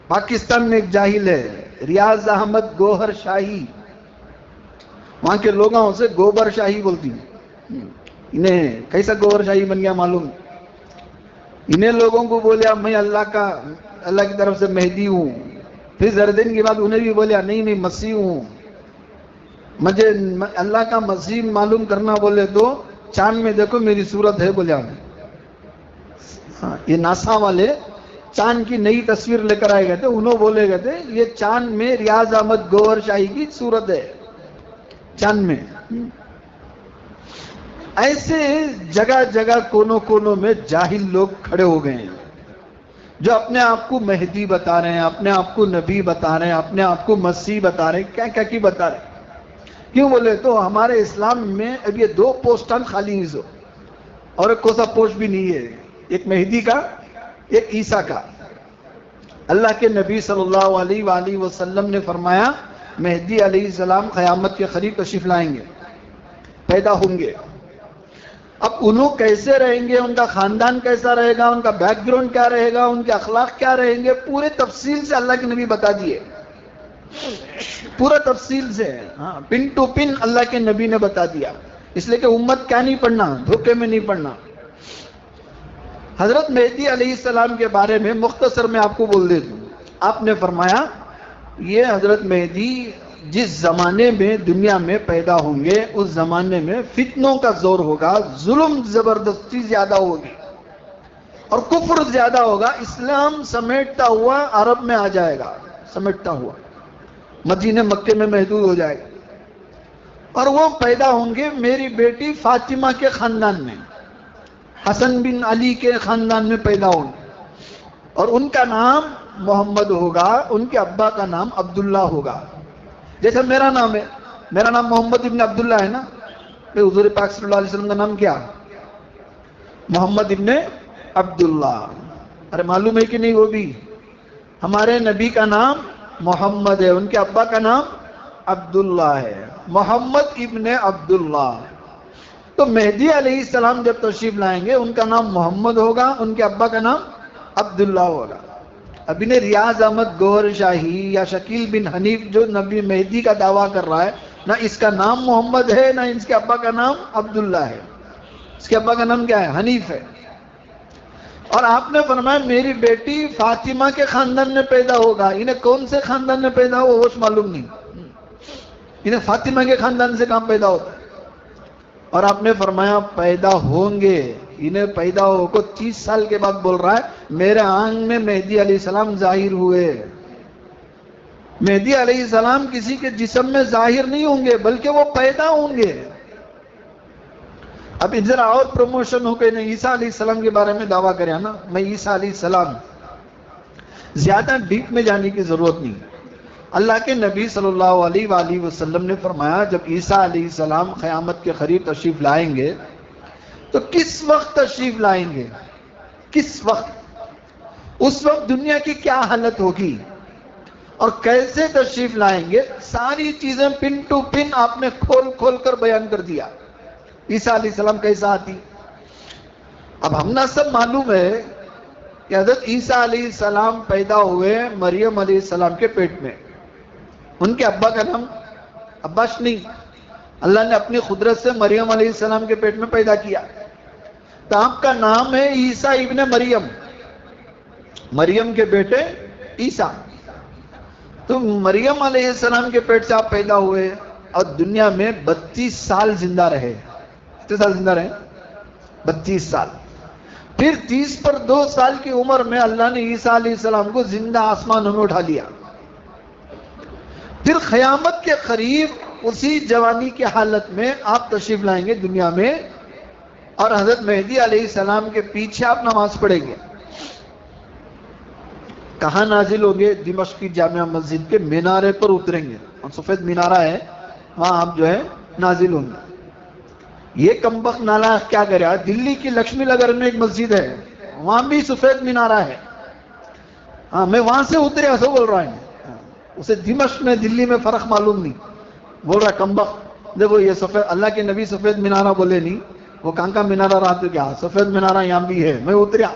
پاکستان میں ایک جاہل ہے ریاض احمد گوہر شاہی، وہاں کے لوگوں سے گوبر شاہی بولتی ہیں. انہیں کیسا گوبر شاہی بن گیا معلوم؟ انہیں لوگوں کو بولیا میں اللہ کی طرف سے مہدی ہوں. پھر ذرا دن کے بعد انہیں بھی بولیا نہیں میں مسیح ہوں. مجھے اللہ کا مسیح معلوم کرنا بولے تو چاند میں دیکھو میری صورت ہے بولیا. یہ ناسا والے چاند کی نئی تصویر لے کر آئے گئے تھے، انہوں بولے گئے تھے یہ چاند میں ریاض احمد گوہر شاہی کی صورت ہے چاند میں. ایسے جگہ جگہ کونوں کونوں میں جاہل لوگ کھڑے ہو گئے ہیں جو اپنے آپ کو مہدی بتا رہے ہیں، اپنے آپ کو نبی بتا رہے ہیں، اپنے آپ کو مسیح بتا رہے ہیں، کیا کیا کی بتا رہے ہیں۔ کیوں بولے تو ہمارے اسلام میں اب یہ 2 پوسٹان خالی ہیں، اور ایک کوسا پوسٹ بھی نہیں ہے، ایک مہدی کا، ایک عیسیٰ کا۔ اللہ کے نبی صلی اللہ علیہ وآلہ وسلم نے فرمایا مہدی علیہ السلام قیامت کے قریب تشریف لائیں گے، پیدا ہوں گے۔ اب انہوں کیسے رہیں گے، ان کا خاندان کیسا رہے گا، ان کا بیک گراؤنڈ کیا رہے گا، ان کے اخلاق کیا رہیں گے، پورے تفصیل سے اللہ کے نبی بتا دیے، پورا تفصیل سے، ہاں، پن ٹو پن اللہ کے نبی نے بتا دیا۔ اس لیے کہ امت کیا نہیں پڑھنا، دھوکے میں نہیں پڑھنا۔ حضرت مہدی علیہ السلام کے بارے میں مختصر میں آپ کو بول دیتا ہوں۔ آپ نے فرمایا یہ حضرت مہدی جس زمانے میں دنیا میں پیدا ہوں گے اس زمانے میں فتنوں کا زور ہوگا، ظلم زبردستی زیادہ ہوگی اور کفر زیادہ ہوگا۔ اسلام سمیٹتا ہوا عرب میں آ جائے گا، سمیٹتا ہوا مدینے مکے میں محدود ہو جائے گا، اور وہ پیدا ہوں گے میری بیٹی فاطمہ کے خاندان میں، حسن بن علی کے خاندان میں پیدا ہوں گے، اور ان کا نام محمد ہوگا، ان کے ابا کا نام عبداللہ ہوگا۔ جیسے میرا نام ہے، میرا نام محمد ابن عبداللہ ہے نا، حضور پاک صلی اللہ علیہ وسلم کا نام کیا؟ محمد ابن عبداللہ۔ ارے معلوم ہے کہ نہیں؟ وہ بھی ہمارے نبی کا نام محمد ہے، ان کے ابا کا نام عبداللہ ہے، محمد ابن عبداللہ۔ تو مہدی علیہ السلام جب تشریف لائیں گے ان کا نام محمد ہوگا، ان کے ابا کا نام عبداللہ ہوگا۔ ابھی نے ریاض احمد گوہر شاہی یا شکیل بن حنیف جو نبی مہدی کا دعویٰ کر رہا ہے، نہ اس کا نام محمد ہے نہ اس کے ابا کا نام عبداللہ ہے، اس کے ابا کا نام کیا ہے؟ حنیف ہے۔ اور آپ نے فرمایا میری بیٹی فاطمہ کے خاندان میں پیدا ہوگا۔ انہیں کون سے خاندان میں پیدا ہو وہ معلوم نہیں، انہیں فاطمہ کے خاندان سے کہاں پیدا ہوتا ہے۔ اور آپ نے فرمایا پیدا ہوں گے، انہیں پیدا ہو کو 30 سال کے بعد بول رہا ہے میرے آنگ میں مہدی علیہ السلام ظاہر ہوئے۔ مہدی علیہ السلام کسی کے جسم میں ظاہر نہیں ہوں گے بلکہ وہ پیدا ہوں گے۔ اب ذرا اور پروموشن ہو کے عیسیٰ علیہ السلام کے بارے میں دعویٰ کریں نا، میں عیسیٰ علیہ السلام زیادہ ڈیپ میں جانے کی ضرورت نہیں۔ اللہ کے نبی صلی اللہ علیہ وآلہ وسلم نے فرمایا جب عیسیٰ علیہ السلام قیامت کے قریب تشریف لائیں گے تو کس وقت تشریف لائیں گے، کس وقت، اس وقت دنیا کی کیا حالت ہوگی اور کیسے تشریف لائیں گے، ساری چیزیں پن ٹو پن آپ نے کھول کھول کر بیان کر دیا۔ عیسیٰ علیہ السلام کیسا آتی؟ اب ہم نہ سب معلوم ہے کہ حضرت عیسیٰ علیہ السلام پیدا ہوئے مریم علیہ السلام کے پیٹ میں، ان کے ابا کا نام عباس نہیں، اللہ نے اپنی قدرت سے مریم علیہ السلام کے پیٹ میں پیدا کیا، تو آپ کا نام ہے عیسیٰ ابن مریم، مریم کے بیٹے عیسیٰ۔ تو مریم علیہ السلام کے پیٹ سے آپ پیدا ہوئے اور دنیا میں 32 سال زندہ رہے۔ کتنے سال زندہ رہے؟ 32 سال۔ پھر 30 پر 2 سال کی عمر میں اللہ نے عیسیٰ علیہ السلام کو زندہ آسمانوں میں اٹھا لیا۔ پھر قیامت کے قریب اسی جوانی کی حالت میں آپ تشریف لائیں گے دنیا میں، اور حضرت مہدی علیہ السلام کے پیچھے آپ نماز پڑھیں گے۔ کہاں نازل ہوں گے؟ دمشق کی جامع مسجد کے مینارے پر اتریں گے، سفید مینارہ ہے وہاں آپ جو ہے نازل ہوں گے۔ یہ کمبخت نالا کیا کرے، دلی کی لکشمی نگر میں ایک مسجد ہے وہاں بھی سفید مینارہ ہے، ہاں میں وہاں سے اترے ایسا بول رہا ہوں، اسے دمشق میں دلی میں فرق معلوم نہیں، بول رہا کمبخت دیکھو یہ سفید، اللہ کے نبی سفید مینارہ بولے نہیں، وہ کہاں کا مینارہ رہا تو کیا سفید مینارہ یہاں بھی ہے، میں اتریا۔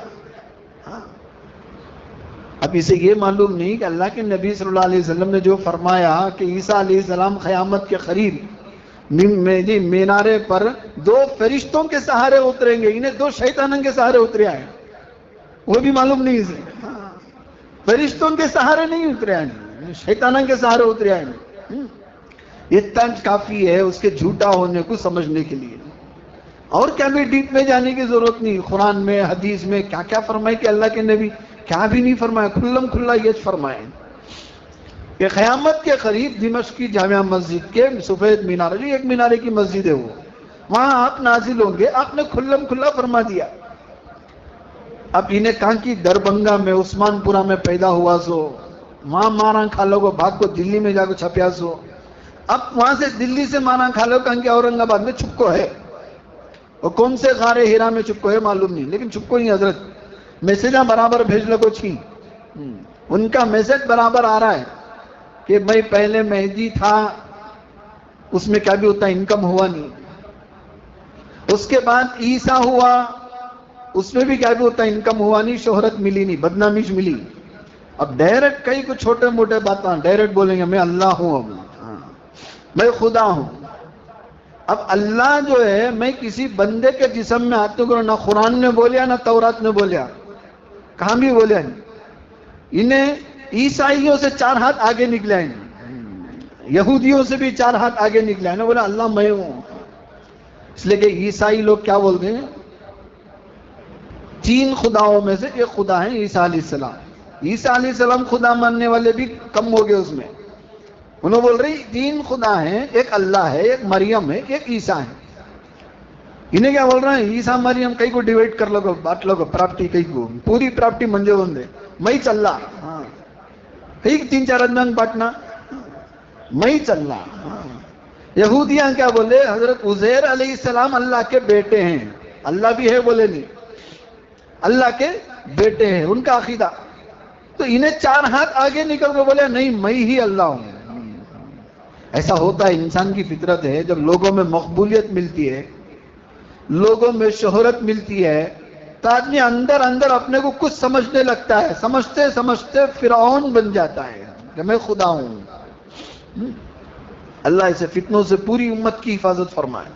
اب اسے یہ معلوم نہیں کہ اللہ کے نبی صلی اللہ علیہ وسلم نے جو فرمایا کہ عیسیٰ علیہ السلام قیامت کے قریب مینارے پر 2 فرشتوں کے سہارے اتریں گے، انہیں 2 شیطانوں کے سہارے اترے آئے، وہ بھی معلوم نہیں اسے، فرشتوں کے سہارے نہیں اترے آئے، شیطانوں کے سہارے اترے آئے۔ یہ تنج کافی ہے اس کے جھوٹا ہونے کو سمجھنے کے لیے، اور کیا بھی ڈیپ میں جانے کی ضرورت نہیں۔ قرآن میں حدیث میں کیا کیا فرمائے کہ اللہ کے نبی کیا بھی نہیں فرمایا، کھلم کھلا یہ فرمائے کہ قیامت کے قریب دمشق کی جامع مسجد کے سفید مینارہ، جو ایک مینارے کی مسجد ہے وہ، وہاں آپ نازل ہوں گے. آپ نے کھلم کھلا فرما دیا. اب انہیں کہا کہ دربنگا میں عثمان پورہ میں پیدا ہوا سو وہاں ماراں کھا لو گو بھاگ کو دلی میں جا کو چھپیا سو. اب وہاں سے دلی سے ماراں کھا لو کہیں کہ اورنگ آباد میں چھپکو ہے. وہ کون سے غار ہیرا میں چھپکو ہے معلوم نہیں, لیکن چھپکو ہی حضرت میسیجاں برابر بھیج لو کو چھیں. ان کا میسج برابر آ رہا ہے کہ بھائی پہلے مہدی تھا, اس میں کیا بھی ہوتا انکم ہوا نہیں. اس کے بعد عیسیٰ ہوا, اس میں بھی کیا بھی ہوتا انکم ہوا نہیں, شہرت ملی نہیں, بدنامیش ملی. اب ڈائریکٹ کئی کچھ چھوٹے موٹے باتاں ڈائریکٹ بولیں گے میں اللہ ہوں, اب میں خدا ہوں. اب اللہ جو ہے میں کسی بندے کے جسم میں آتے کرو, نہ قرآن نے بولیا نہ تورات نے بولیا, کہاں بھی بولیا نہیں. انہیں عیسائیوں سے 4 ہاتھ آگے نکلا ہے, یہودیوں سے بھی 4 ہاتھ آگے نکلا ہے نا, بولا اللہ میں ہوں. اس لیے کہ عیسائی لوگ کیا بولتے ہیں, 3 خداؤں میں سے ایک خدا ہے عیسیٰ علیہ السلام. عیسیٰ علیہ السلام خدا ماننے والے بھی کم ہو گئے اس میں. انہوں بول رہی 3 خدا ہیں, ایک اللہ ہے, ایک مریم ہے, ایک عیسیٰ ہے. انہیں کیا بول رہے ہیں عیسیٰ مریم کئی کو ڈیوائڈ کر لو گو, بانٹ لو گو پراپرٹی, کئی کو پوری پراپرٹی منجے بندے میں چل رہا, کئی 3-4 آدمی بانٹنا میں چل رہا. یہودیاں کیا بولے حضرت عزیر علیہ السلام اللہ کے بیٹے ہیں, اللہ بھی ہے بولے نہیں, اللہ کے بیٹے ہیں ان کا عقیدہ. تو انہیں 4 ہاتھ آگے نکل کے بولے نہیں میں ہی اللہ ہوں. ایسا ہوتا ہے, انسان کی فطرت ہے. جب لوگوں میں مقبولیت ملتی ہے, لوگوں میں شہرت ملتی ہے, تو آدمی اندر اندر اپنے کو کچھ سمجھنے لگتا ہے, سمجھتے سمجھتے فرعون بن جاتا ہے کہ میں خدا ہوں. اللہ ایسے فتنوں سے پوری امت کی حفاظت فرمائے.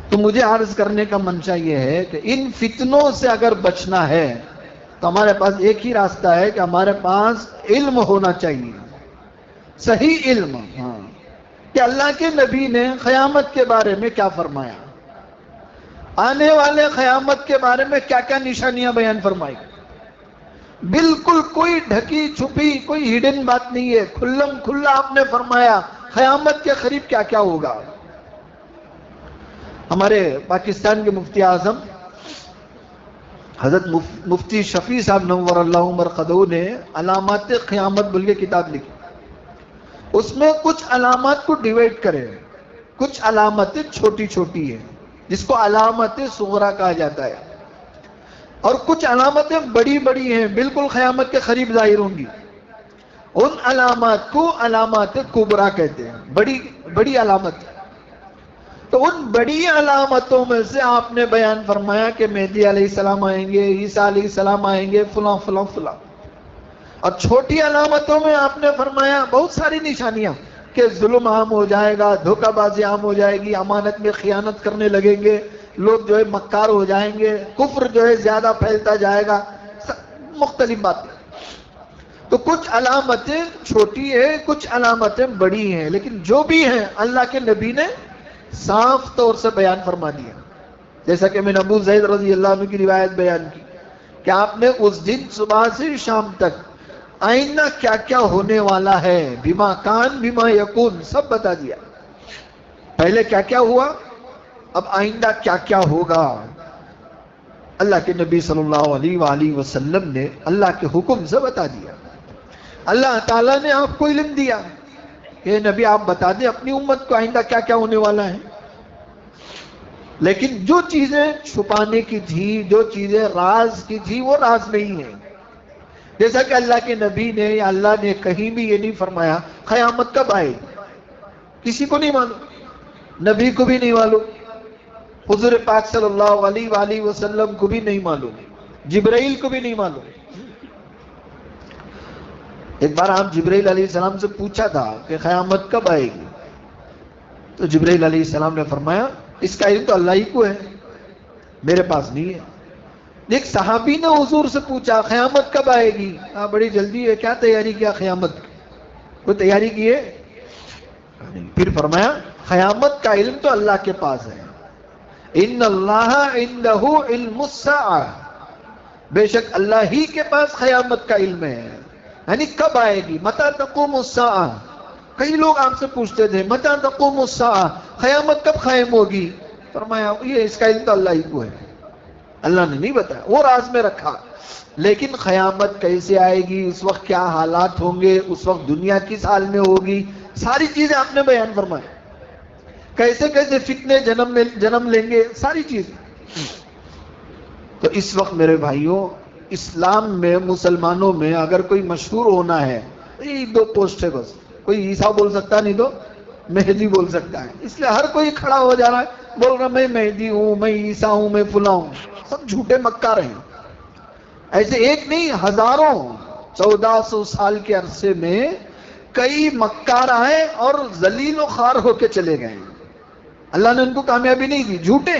تو مجھے عرض کرنے کا منشا یہ ہے کہ ان فتنوں سے اگر بچنا ہے تو ہمارے پاس ایک ہی راستہ ہے کہ ہمارے پاس علم ہونا چاہیے, صحیح علم. کہ اللہ کے نبی نے قیامت کے بارے میں کیا فرمایا, آنے والے قیامت کے بارے میں کیا کیا نشانیاں بیان فرمائی. بالکل کوئی ڈھکی چھپی کوئی ہڈن بات نہیں ہے, کھلم کھلا آپ نے فرمایا قیامت کے قریب کیا کیا ہوگا. ہمارے پاکستان کے مفتی اعظم حضرت مفتی شفیع صاحب نور اللہ مرقدہ نے علامات قیامت بول کے کتاب لکھی. اس میں کچھ علامات کو ڈیوائڈ کرے, کچھ علامتیں چھوٹی چھوٹی ہیں جس کو علامت صغرا کہا جاتا ہے, اور کچھ علامتیں بڑی بڑی ہیں بالکل قیامت کے قریب ظاہر ہوں گی. ان علامات کو علامات کبریٰ کہتے ہیں, بڑی بڑی علامت. تو ان بڑی علامتوں میں سے آپ نے بیان فرمایا کہ مہدی علیہ السلام آئیں گے, عیسیٰ علیہ السلام آئیں گے, فلاں فلاں فلاں. اور چھوٹی علامتوں میں آپ نے فرمایا بہت ساری نشانیاں کہ ظلم عام ہو جائے گا, دھوکہ بازی عام ہو جائے گی, امانت میں خیانت کرنے لگیں گے, لوگ جو ہے مکار ہو جائیں گے, کفر جو ہے زیادہ پھیلتا جائے گا, مختلف باتیں. تو کچھ علامتیں چھوٹی ہیں, کچھ علامتیں بڑی ہیں, لیکن جو بھی ہیں اللہ کے نبی نے صاف طور سے بیان فرما دیا. جیسا کہ میں نے ابو زید رضی اللہ عنہ کی روایت بیان کی کہ آپ نے اس دن صبح سے شام تک آئندہ کیا کیا ہونے والا ہے, بما کان بما یکون, سب بتا دیا. پہلے کیا کیا ہوا, اب آئندہ کیا کیا ہوگا. اللہ کے نبی صلی اللہ علیہ وآلہ وسلم نے اللہ کے حکم سے بتا دیا. اللہ تعالیٰ نے آپ کو علم دیا کہ نبی آپ بتا دیں اپنی امت کو آئندہ کیا کیا ہونے والا ہے. لیکن جو چیزیں چھپانے کی تھی, جو چیزیں راز کی تھی, وہ راز نہیں ہیں. جیسا کہ اللہ کے نبی نے یا اللہ نے کہیں بھی یہ نہیں فرمایا قیامت کب آئے, کسی کو نہیں معلوم, نبی کو بھی نہیں معلوم, حضور پاک صلی اللہ علیہ وآلہ وسلم کو بھی نہیں معلوم, جبرائیل کو بھی نہیں معلوم. ایک بار آپ جبرائیل علیہ السلام سے پوچھا تھا کہ قیامت کب آئے گی, تو جبرائیل علیہ السلام نے فرمایا اس کا علم تو اللہ ہی کو ہے, میرے پاس نہیں ہے. ایک صحابی نے حضور سے پوچھا قیامت کب آئے گی, بڑی جلدی ہے, کیا تیاری کیا قیامت کی, کوئی تیاری کی ہے؟ پھر فرمایا قیامت کا علم تو اللہ کے پاس ہے, ان اللہ عندہ علم الساعہ, بے شک اللہ ہی کے پاس قیامت کا علم ہے. یعنی کب آئے گی, متی تقوم الساعہ, کئی لوگ آپ سے پوچھتے تھے متی تقوم الساعہ، قیامت کب قائم ہوگی؟ فرمایا یہ اس کا علم تو اللہ ہی کو ہے، اللہ نے نہیں بتایا، وہ راز میں رکھا. لیکن قیامت کیسے آئے گی، اس وقت کیا حالات ہوں گے، اس وقت دنیا کس حال میں ہوگی، ساری چیزیں آپ نے بیان فرمائی. کیسے کیسے فتنے جنم لیں گے، ساری چیز. تو اس وقت میرے بھائیوں، اسلام میں مسلمانوں میں اگر کوئی مشہور ہونا ہے تو یہ 2 پوسٹ ہے بس. کوئی عیسیٰ بول سکتا نہیں تو مہدی بول سکتا ہے. اس لیے ہر کوئی کھڑا ہو جا رہا ہے، بول رہا میں مہدی ہوں، میں عیسیٰ ہوں، میں فلاں ہوں. سب جھوٹے مکار ہیں. ایسے ایک نہیں، ہزاروں، 1400 سال کے عرصے میں کئی مکار آئے اور ذلیل و خوار ہو کے چلے گئے. اللہ نے ان کو کامیابی نہیں دی، جھوٹے.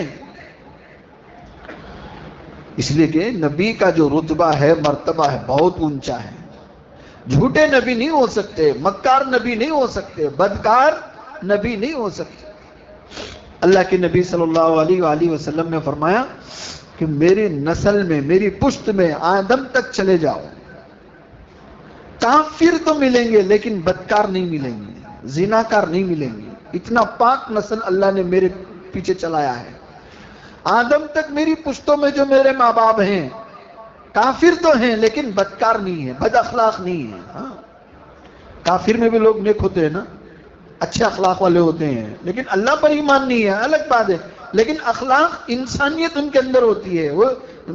اس لیے کہ نبی کا جو رتبہ ہے، مرتبہ ہے، بہت اونچا ہے. جھوٹے نبی نہیں ہو سکتے، مکار نبی نہیں ہو سکتے، بدکار نبی نہیں ہو سکتے. اللہ کے نبی صلی اللہ علیہ وآلہ وسلم نے فرمایا کہ میری نسل میں، میری پشت میں آدم تک چلے جاؤ، کافر تو ملیں گے لیکن بدکار نہیں ملیں گے، زناکار نہیں ملیں گے. اتنا پاک نسل اللہ نے میرے پیچھے چلایا ہے. آدم تک میری پشتوں میں جو میرے ماں باپ ہیں، کافر تو ہیں لیکن بدکار نہیں ہیں، بد اخلاق نہیں ہیں. ہاں، کافر میں بھی لوگ نیک ہوتے ہیں نا، اچھے اخلاق والے ہوتے ہیں، لیکن اللہ پر ایمان نہیں ہے، الگ بات ہے. لیکن اخلاق، انسانیت ان کے اندر ہوتی ہے. وہ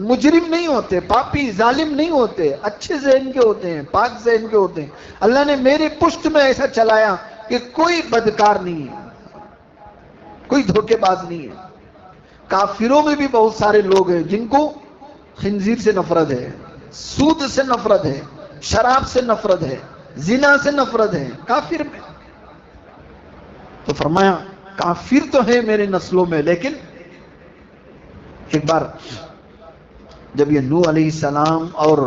مجرم نہیں ہوتے، پاپی ظالم نہیں ہوتے، اچھے ذہن کے ہوتے ہیں، پاک ذہن کے ہوتے ہیں. اللہ نے میری پشت میں ایسا چلایا کہ کوئی بدکار نہیں ہے، کوئی دھوکے باز نہیں ہے. کافروں میں بھی بہت سارے لوگ ہیں جن کو خنزیر سے نفرت ہے، سود سے نفرت ہے، شراب سے نفرت ہے، زنا سے نفرت ہے کافر میں. تو فرمایا کافر تو ہے میرے نسلوں میں. لیکن ایک بار جب یہ نوح علیہ السلام اور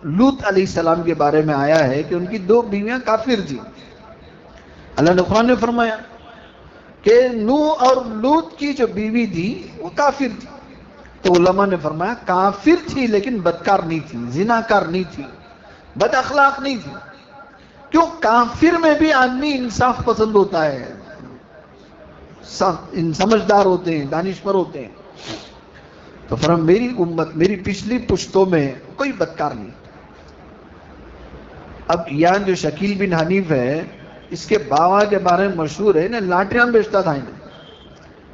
لوط علیہ السلام کے بارے میں آیا ہے کہ ان کی 2 بیویاں کافر تھیں، اللہ نے قرآن میں فرمایا کہ نوح اور لوط کی جو بیوی تھی وہ کافر تھی. تو علماء نے فرمایا کافر تھی لیکن بدکار نہیں تھی، زناکار نہیں تھی، بد اخلاق نہیں تھی. کیوں؟ کافر میں بھی آدمی انصاف پسند ہوتا ہے، سمجھدار ہوتے ہیں، دانشور ہوتے ہیں. تو فرمایا میری امت، میری پچھلی پشتوں میں کوئی بدکار نہیں. اب یہاں جو شکیل بن حنیف ہے، اس کے باوا کے بارے میں مشہور ہے، لاٹیاں بیچتا تھا،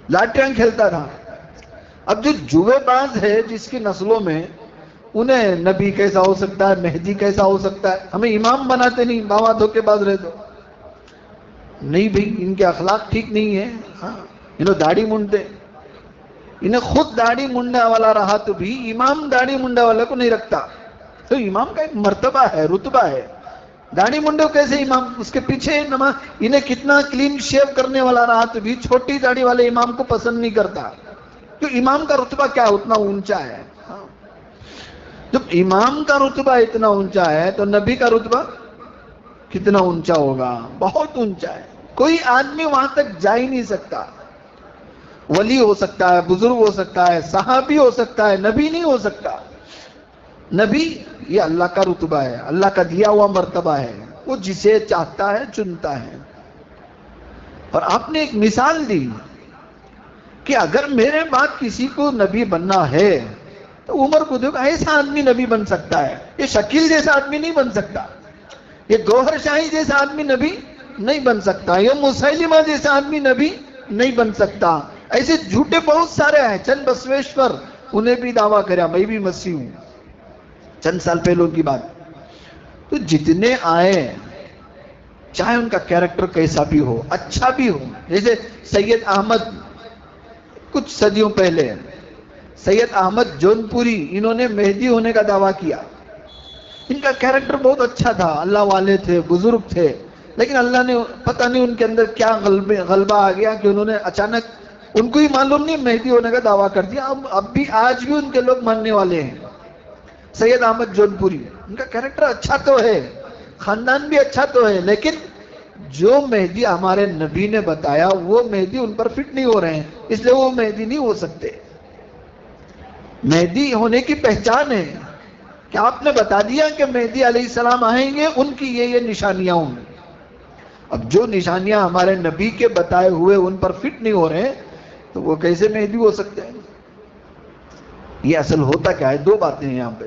لاٹیاں کھیلتا تھا. اب جو جوے باز ہے جس کی نسلوں میں، انہیں نبی کیسا ہو سکتا ہے، مہدی کیسا ہو سکتا ہے؟ ہمیں امام بناتے نہیں، باوا دھوکے باز رہے تو نہیں بھائی، ان کے اخلاق ٹھیک نہیں ہے. ہاں، انہوں داڑھی منڈتے، انہیں خود داڑھی منڈا والا رہا تو بھی امام داڑھی منڈا والا کو نہیں رکھتا. تو امام کا ایک مرتبہ ہے، رتبہ ہے. داڑھی منڈے کو کیسے امام؟ اس کے پیچھے نماز، انہیں کتنا کلین شیو کرنے والا رہا تو بھی چھوٹی داڑھی والے امام کو پسند نہیں کرتا. تو امام کا رتبہ کیا اتنا اونچا ہے. جب امام کا رتبہ اتنا اونچا ہے تو نبی کا رتبہ کتنا اونچا ہوگا؟ بہت اونچا ہے. کوئی آدمی وہاں تک جا ہی نہیں سکتا. ولی ہو سکتا ہے، بزرگ ہو سکتا ہے، صحابی ہو سکتا ہے، نبی نہیں ہو سکتا. نبی یہ اللہ کا رتبہ ہے، اللہ کا دیا ہوا مرتبہ ہے، وہ جسے چاہتا ہے چنتا ہے. اور آپ نے ایک مثال دی کہ اگر میرے بعد کسی کو نبی بننا ہے تو عمر کو دیکھو، ایسا آدمی نبی بن سکتا ہے. یہ شکیل جیسا آدمی نہیں بن سکتا، یہ گوہر شاہی جیسا آدمی نبی نہیں بن سکتا، یہ مسیلمہ جیسا آدمی نبی نہیں بن سکتا. ایسے جھوٹے بہت سارے ہیں. چند بسویشور، انہیں بھی دعویٰ کرا میں بھی مسیح ہوں، چند سال پہلوں کی بات. تو جتنے آئے، چاہے ان کا کیریکٹر کیسا بھی ہو، اچھا بھی ہو، جیسے سید احمد کچھ صدیوں پہلے، سید احمد جونپوری، انہوں نے مہدی ہونے کا دعویٰ کیا. ان کا کیریکٹر بہت اچھا تھا، اللہ والے تھے، بزرگ تھے، لیکن اللہ نے پتہ نہیں ان کے اندر کیا غلبہ آ گیا کہ انہوں نے اچانک، ان کو ہی معلوم نہیں، مہدی ہونے کا دعویٰ کر دیا. اب بھی آج بھی ان کے لوگ ماننے والے ہیں. سید احمد جونپوری، ان کا کیریکٹر اچھا تو ہے، خاندان بھی اچھا تو ہے، لیکن جو مہدی ہمارے نبی نے بتایا وہ مہدی ان پر فٹ نہیں ہو رہے ہیں، اس لیے وہ مہدی نہیں ہو سکتے. مہدی ہونے کی پہچان ہے کہ آپ نے بتا دیا کہ مہدی علیہ السلام آئیں گے، ان کی یہ نشانیاں ہوں گی. اب جو نشانیاں ہمارے نبی کے بتائے ہوئے ان پر فٹ نہیں ہو رہے ہیں تو وہ کیسے مہدی ہو سکتے ہیں؟ یہ اصل ہوتا کیا ہے؟ دو باتیں ہیں یہاں پہ.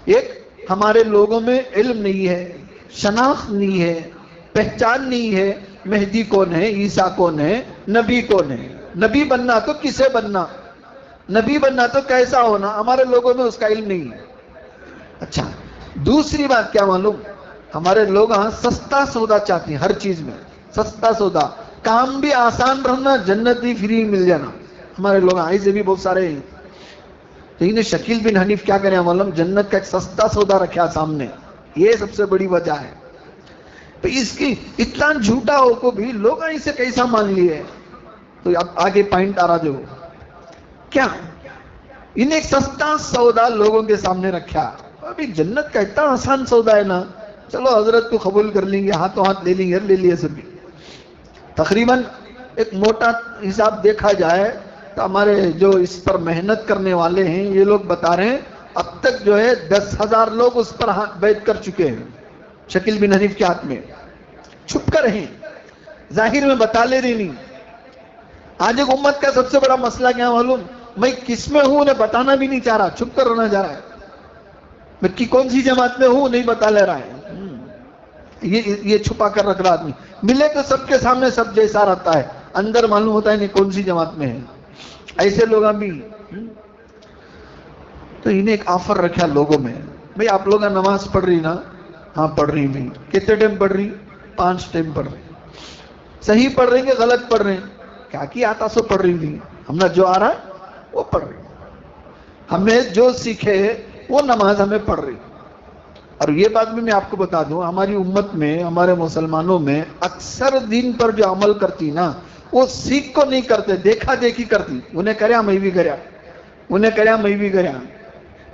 ایک، ہمارے لوگوں میں علم نہیں ہے، شناخت نہیں ہے، پہچان نہیں ہے مہدی کون ہے، عیسیٰ کون ہے، نبی کون ہے. نبی بننا تو کسے بننا، نبی بننا تو کیسا ہونا، ہمارے لوگوں میں اس کا علم نہیں ہے. اچھا، دوسری بات کیا معلوم، ہمارے لوگ ہاں سستا سودا چاہتے ہیں، ہر چیز میں سستا سودا، کام بھی آسان رہنا، جنت بھی فری مل جانا. ہمارے لوگ ایسے بھی بہت سارے ہیں. لیکن شکیل بن حنیف کیا کریں معلوم، جنت کا ایک سستا سودا رکھا سامنے، یہ سب سے بڑی وجہ ہے. تو اس کی اتنا جھوٹا ہو کو بھی لوگ اسے کیسا مان لیے. تو اب آگے پوائنٹ آ رہا جو کیا، انہیں ایک سستا سودا لوگوں کے سامنے رکھا. ابھی جنت کا اتنا آسان سودا ہے نا، چلو حضرت کو قبول کر لیں گے، ہاتھوں ہاتھ لے لیں گے، لے لیے سبھی. تقریباً ایک موٹا حساب دیکھا جائے تو ہمارے جو اس پر محنت کرنے والے ہیں یہ لوگ بتا رہے ہیں اب تک جو ہے 10,000 لوگ اس پر بیعت کر چکے ہیں شکیل بن حنیف کے ہاتھ میں، چھپ کر ہیں، ظاہر میں بتا لے رہی نہیں. آج ایک امت کا سب سے بڑا مسئلہ کیا معلوم، میں کس میں ہوں انہیں بتانا بھی نہیں چاہ رہا، چھپ کر رونا چاہ رہا ہے. میں کون سی جماعت میں ہوں نہیں بتا لے رہا ہے، یہ چھپا کر رکھ رہا آدمی. ملے تو سب کے سامنے سب جیسا رہتا ہے، اندر معلوم ہوتا ہے نہیں کون سی جماعت میں ہے. ایسے لوگ بھی. تو انہیں ایک آفر رکھا لوگوں میں، بھئی آپ لوگ نماز پڑھ رہی نا؟ ہاں پڑھ رہی. بھی کتنے ٹائم پڑھ رہی؟ 5 ٹائم پڑھ رہی. صحیح پڑھ رہی کہ غلط پڑھ رہے ہیں؟ کیا آتا سو پڑھ رہی تھی، ہم نے جو آ رہا ہے وہ پڑھ رہی، ہمیں جو سیکھے وہ نماز ہمیں پڑھ رہی. اور یہ بات بھی میں آپ کو بتا دوں، ہماری امت میں، ہمارے مسلمانوں میں اکثر دین پر جو عمل کرتی نا وہ سیکھ کو نہیں کرتے، دیکھا دیکھی کرتی. انہیں کریا میں بھی کریا، انہیں کریا میں بھی کریا.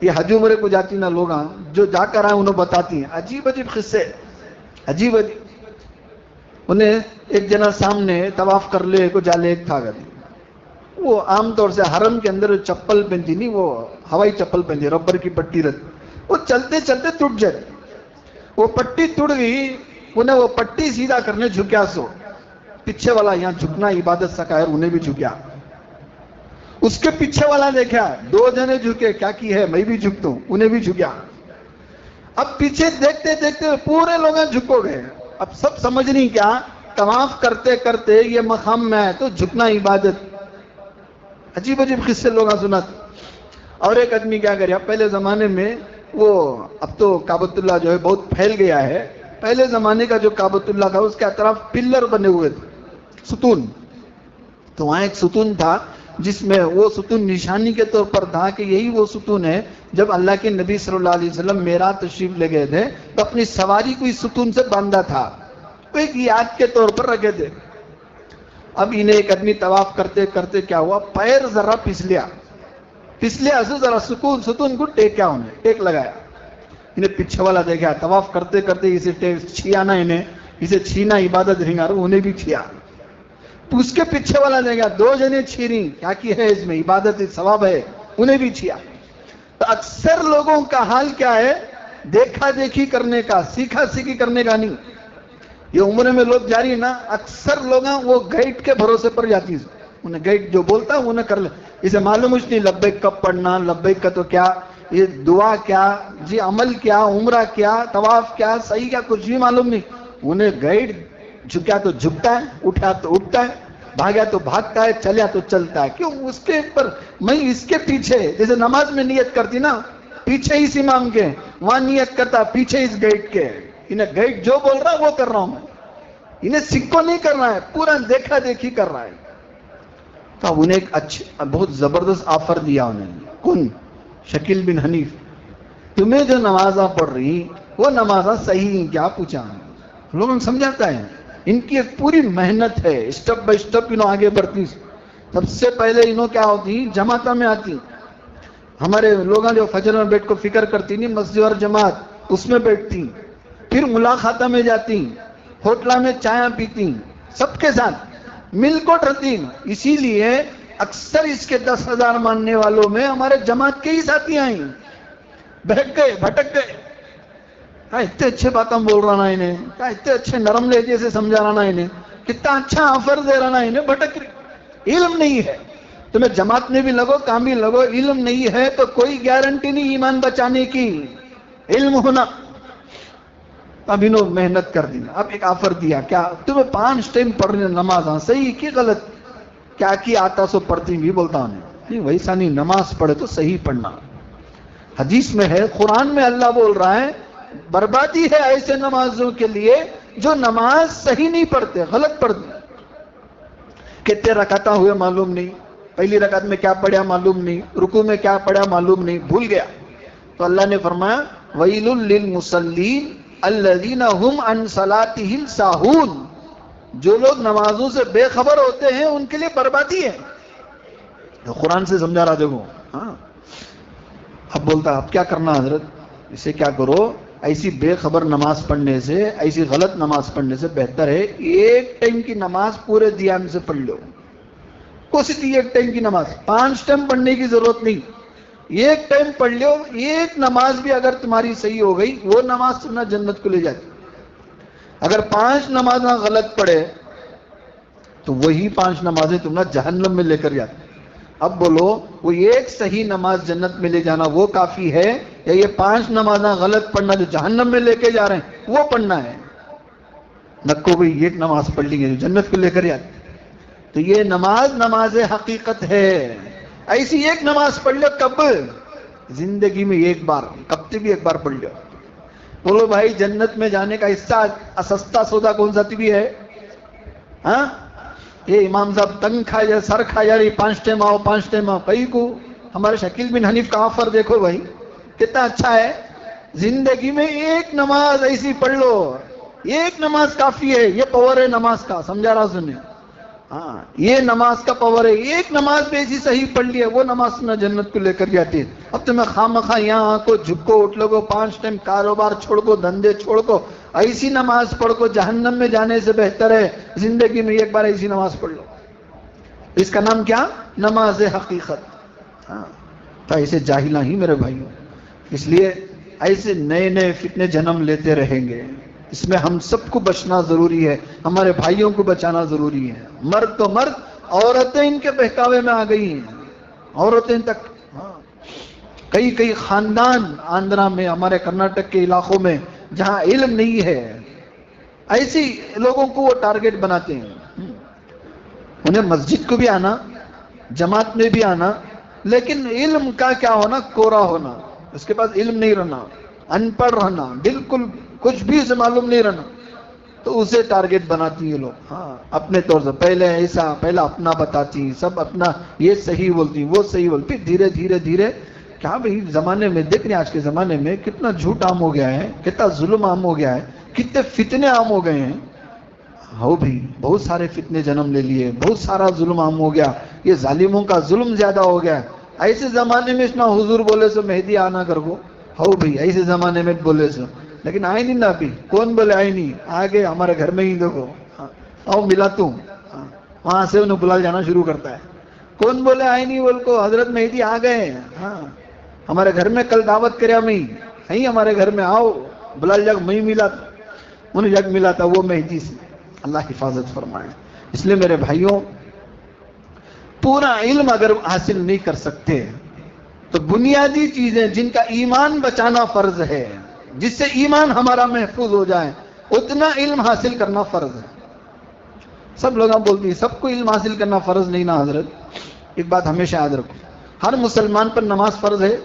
یہ حج عمرے کو جاتی نا لوگ، جو جا کر آئے انہوں بتاتی ہیں عجیب عجیب قصے، عجیب عجیب. انہیں ایک جنا سامنے طواف کر لے کو جالے ایک تھا گئی، وہ عام طور سے حرم کے اندر چپل پہنتی نہیں، وہ ہوائی چپل پہنتی، ربر کی پٹی رہتی، وہ چلتے چلتے ٹوٹ جائے. وہ پٹی ٹوٹ گئی، انہیں وہ پٹی سیدھا کرنے جھکیا سو پیچھے والا یہاں جھکنا عبادت سکا ہے، انہیں بھی جھکیا. اس کے پیچھے والا دیکھا 2 جنے جھکے، کیا کی ہے میں بھی جھکتا ہوں، انہیں بھی جھکیا. اب پیچھے دیکھتے دیکھتے پورے لوگ جھکو گئے. اب سب سمجھ نہیں کیا، طواف کرتے کرتے یہ مقام میں ہے تو جھکنا عبادت. عجیب عجیب قصے لوگ سناتے. اور ایک آدمی کیا کرے، پہلے زمانے میں وہ، اب تو کعبۃ اللہ جو ہے بہت پھیل گیا ہے، پہلے زمانے کا جو کعبۃ اللہ تھا اس کے اطراف پلر بنے ہوئے تھے، ستون. تو وہاں ایک ستون تھا جس میں وہ ستون نشانی کے طور پر تھا کہ یہی وہ ستون ہے جب اللہ کے نبی صلی اللہ علیہ وسلم معراج تشریف لے گئے تھے تو اپنی سواری کو اس ستون سے باندھا تھا، وہ ایک یاد کے طور پر رکھے تھے. اب انہیں ایک آدمی طواف کرتے کرتے کیا ہوا، پیر ذرا پھسلیا اسے ذرا ستون کو ٹیکیا، انہیں ٹیک لگایا. انہیں پیچھے والا دیکھا، طواف کرتے کرتے اسے چھیانا، انہیں اسے چھینا عبادت رہنگا، انہیں بھی چھیا. تو اس کے پیچھے والا دیکھا 2 جنے چھیری، کیا کی ہے اس میں عبادت ثواب ہے، انہیں بھی چھیا. تو اکثر لوگوں کا حال کیا ہے، دیکھا دیکھی کرنے کا، سیکھا سیکھی کرنے کا نہیں. یہ عمرے میں لوگ جاری نا، اکثر لوگ وہ گائیڈ کے بھروسے پر جاتی ہیں، انہیں گائیڈ جو بولتا ہے انہیں کر لے، اسے معلوم کچھ نہیں، لبیک کب پڑھنا، لبیک کا تو کیا، یہ دعا کیا جی، عمل کیا، عمرہ کیا، طواف کیا، صحیح کیا، کچھ بھی معلوم نہیں. انہیں گائیڈ جھکیا تو جھکتا ہے، اٹھا تو اٹھتا ہے، بھاگیا تو بھاگتا ہے، چلیا تو چلتا ہے. کیوں؟ اس کے پر میں اس کے پیچھے، جیسے نماز میں نیت کرتی نا، پیچھے اس امام کے، وہاں نیت کرتا پیچھے اس گائیڈ کے. انہیں گائیڈ جو بول رہا ہے وہ کر رہا ہوں میں، انہیں سکو نہیں کر رہا ہے، پورا دیکھا دیکھی کر رہا ہے. تو انہیں ایک اچھا بہت زبردست آفر دیا انہیں. کون؟ شکیل بن حنیف. تمہیں جو نمازاں پڑھ رہی وہ نمازاں صحیح ہیں کیا؟ پوچھا. لوگوں نے سمجھاتا ہے ان کی ایک پوری محنت ہے، اسٹیپ بائی اسٹیپ انہوں آگے بڑھتی. سب سے پہلے انہوں کیا ہوتی، جماعتوں میں آتی. ہمارے لوگوں جو فجر میں بیٹھ کو فکر کرتی نہیں، مسجد اور جماعت اس میں بیٹھتی، پھر ملاقاتہ میں جاتی، ہوٹلہ میں چائے پیتی، سب کے ساتھ مل کو رہتی. اسی لیے اکثر اس کے 10,000 ماننے والوں میں ہمارے جماعت کے ہی ساتھی آئیں، بہک گئے، بھٹک گئے. کہا اتنے اچھے باتیں بول رہا نا انہیں، کہا اتنے اچھے نرم لہجے سے سمجھا رہا نا انہیں، کتنا اچھا آفر دے رہا نا انہیں، بھٹک رہی۔ علم نہیں ہے، تمہیں جماعت میں بھی لگو، کام بھی لگو، علم نہیں ہے تو کوئی گارنٹی نہیں ایمان بچانے کی۔ علم ہونا۔ اب انہوں محنت کر دی، اب ایک آفر دیا، کیا تمہیں 5 ٹائم پڑھنے نماز، ہاں صحیح کی غلط؟ کیا کی آتا سو پڑھتی بھی بولتا ہوں نہیں ویسا نہیں، نماز پڑھے تو صحیح پڑھنا۔ حدیث میں ہے، قرآن میں اللہ بول رہا ہے بربادی ہے ایسے نمازوں کے لیے جو نماز صحیح نہیں پڑھتے، غلط پڑھتے۔ کتنے رکعتیں ہوئے معلوم نہیں، پہلی رکعت میں کیا پڑھا معلوم نہیں، رکوع میں کیا پڑھا معلوم نہیں، بھول گیا۔ تو اللہ نے فرمایا وَيْلٌ لِّلْمُصَلِّينَ الَّذِينَ هُمْ عَنْ صَلَاتِهِمْ سَاهُونَ، جو لوگ نمازوں سے بے خبر ہوتے ہیں ان کے لیے بربادی ہے۔ تو قرآن سے سمجھا رہا دیکھو۔ ہاں اب بولتا اب کیا کرنا حضرت؟ اسے کیا کرو، ایسی بے خبر نماز پڑھنے سے، ایسی غلط نماز پڑھنے سے بہتر ہے ایک ٹائم کی نماز پورے دھیان سے پڑھ لو۔ کوسی تھی ایک ٹائم کی نماز، 5 ٹائم پڑھنے کی ضرورت نہیں، ایک ٹائم پڑھ لو۔ ایک نماز بھی اگر تمہاری صحیح ہو گئی، وہ نماز تمہیں جنت کو لے جاتی۔ اگر 5 نمازیں غلط پڑھے تو وہی 5 نمازیں تمہیں جہنم میں لے کر جاتی۔ اب بولو وہ ایک صحیح نماز جنت میں لے جانا وہ کافی ہے، یا یہ 5 نمازیں غلط پڑھنا جو جہنم میں لے کے جا رہے ہیں وہ پڑھنا ہے؟ نکو بھئی ایک نماز پڑھ لیں گے جو جنت کو لے کر جاتی۔ تو یہ نماز حقیقت ہے۔ ایسی ایک نماز پڑھ لو، کب؟ زندگی میں ایک بار، کب بھی ایک بار پڑھ لو۔ بولو بھائی جنت میں جانے کا حصہ سستا سودا کون سا بھی ہے؟ ہاں یہ امام صاحب تنگ کھا جائے، سر کھا جا رہی، 5 ٹائم آؤ 5 ٹائم آؤ، کئی کو ہمارے شکیل بن حنیف کا آفر دیکھو بھائی کتنا اچھا ہے۔ زندگی میں ایک نماز ایسی پڑھ لو، ایک نماز کافی ہے۔ یہ پاور ہے نماز کا، سمجھا رہا سنیں؟ ہاں یہ نماز کا پاور ہے۔ ایک نماز بھی ایسی صحیح پڑھ لی ہے، وہ نماز تمہیں جنت کو لے کر جاتی ہے۔ اب تمہیں خواہ یہاں کو جھکو اٹھ لگو، 5 ٹائم کاروبار چھوڑ کو، دھندے چھوڑ کو، ایسی نماز پڑھ کو جہنم میں جانے سے بہتر ہے زندگی میں ایک بار ایسی نماز پڑھ لو۔ اس کا نام کیا؟ نماز حقیقت۔ ہاں تو ایسے جاہلہ ہی میرے بھائیوں، اس لیے ایسے نئے نئے فتنے جنم لیتے رہیں گے۔ اس میں ہم سب کو بچنا ضروری ہے، ہمارے بھائیوں کو بچانا ضروری ہے۔ مرد تو مرد، عورتیں ان کے بہکاوے میں آ گئی ہیں، عورتیں تک۔ کئی خاندان آندھرا میں، ہمارے کرناٹک کے علاقوں میں جہاں علم نہیں ہے، ایسی لوگوں کو وہ ٹارگٹ بناتے ہیں۔ انہیں مسجد کو بھی آنا، جماعت میں بھی آنا، لیکن علم کا کیا ہونا؟ کورا ہونا، اس کے پاس علم نہیں رہنا، ان پڑھ رہنا، بالکل کچھ بھی اسے معلوم نہیں رہنا، تو اسے ٹارگٹ بناتی ہیں لوگ۔ ہاں اپنے طور سے پہلے ایسا، پہلا اپنا بتاتی، سب اپنا، یہ صحیح بولتی وہ صحیح بولتی، دھیرے دھیرے دھیرے کیا بھئی زمانے میں دیکھ رہے ہیں، آج کے زمانے میں کتنا جھوٹ عام ہو گیا ہے، کتنا ظلم عام ہو گیا ہے، کتنے فتنے عام ہو گئے ہیں۔ ہو بھی بہت سارے فتنے جنم لے لیے، بہت سارا ظلم عام ہو گیا، یہ ظالموں کا ظلم زیادہ ہو گیا۔ ایسے زمانے میں اتنا حضور بولے سو مہدی آنا کر کو، ہو بھی ایسے زمانے میں بولے سو، لیکن آئے نہیں نا ابھی، کون بولے آئے نہیں، آگے ہمارے گھر میں ہی دیکھو، آؤ ملا توں، وہاں سے انہیں بلا جانا شروع کرتا ہے۔ کون بولے آئے نہیں بول کو، حضرت مہدی آ گئے، ہاں ہمارے گھر میں کل دعوت کریا میں ہی، ہمارے گھر میں آؤ، بلال جگ میں ملا تھا، انہیں جگ ملا تھا وہ مہدی سے۔ اللہ حفاظت فرمائے۔ اس لیے میرے بھائیوں، پورا علم اگر حاصل نہیں کر سکتے تو بنیادی چیزیں جن کا ایمان بچانا فرض ہے، جس سے ایمان ہمارا محفوظ ہو جائے، اتنا علم حاصل کرنا فرض ہے۔ سب لوگ آپ بولتی ہیں سب کو علم حاصل کرنا فرض نہیں نا حضرت۔ ایک بات ہمیشہ یاد رکھو، ہر مسلمان پر نماز فرض ہے،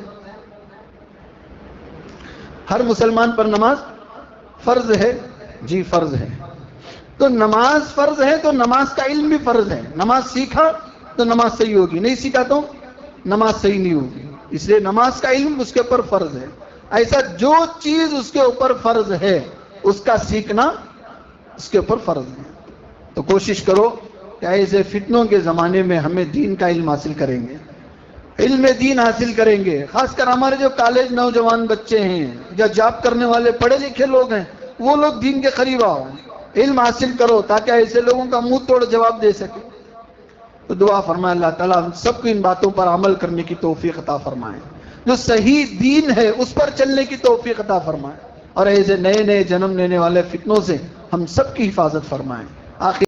ہر مسلمان پر نماز فرض ہے، جی فرض ہے۔ تو نماز فرض ہے تو نماز کا علم بھی فرض ہے۔ نماز سیکھا تو نماز صحیح ہوگی، نہیں سیکھا تو نماز صحیح نہیں ہوگی۔ اس لیے نماز کا علم اس کے اوپر فرض ہے۔ ایسا جو چیز اس کے اوپر فرض ہے اس کا سیکھنا اس کے اوپر فرض ہے۔ تو کوشش کرو کہ ایسے فتنوں کے زمانے میں ہمیں دین کا علم حاصل کریں گے، علم دین حاصل کریں گے۔ خاص کر ہمارے جو کالج نوجوان بچے ہیں یا جاب کرنے والے پڑھے لکھے لوگ ہیں، وہ لوگ دین کے قریب آؤ، علم حاصل کرو تاکہ ایسے لوگوں کا منہ توڑ جواب دے سکے۔ تو دعا فرمائے اللہ تعالیٰ ہم سب کو ان باتوں پر عمل کرنے کی توفیق عطا فرمائے، جو صحیح دین ہے اس پر چلنے کی توفیق عطا فرمائے۔ اور ایسے نئے نئے جنم لینے والے فتنوں سے ہم سب کی حفاظت فرمائیں. آخر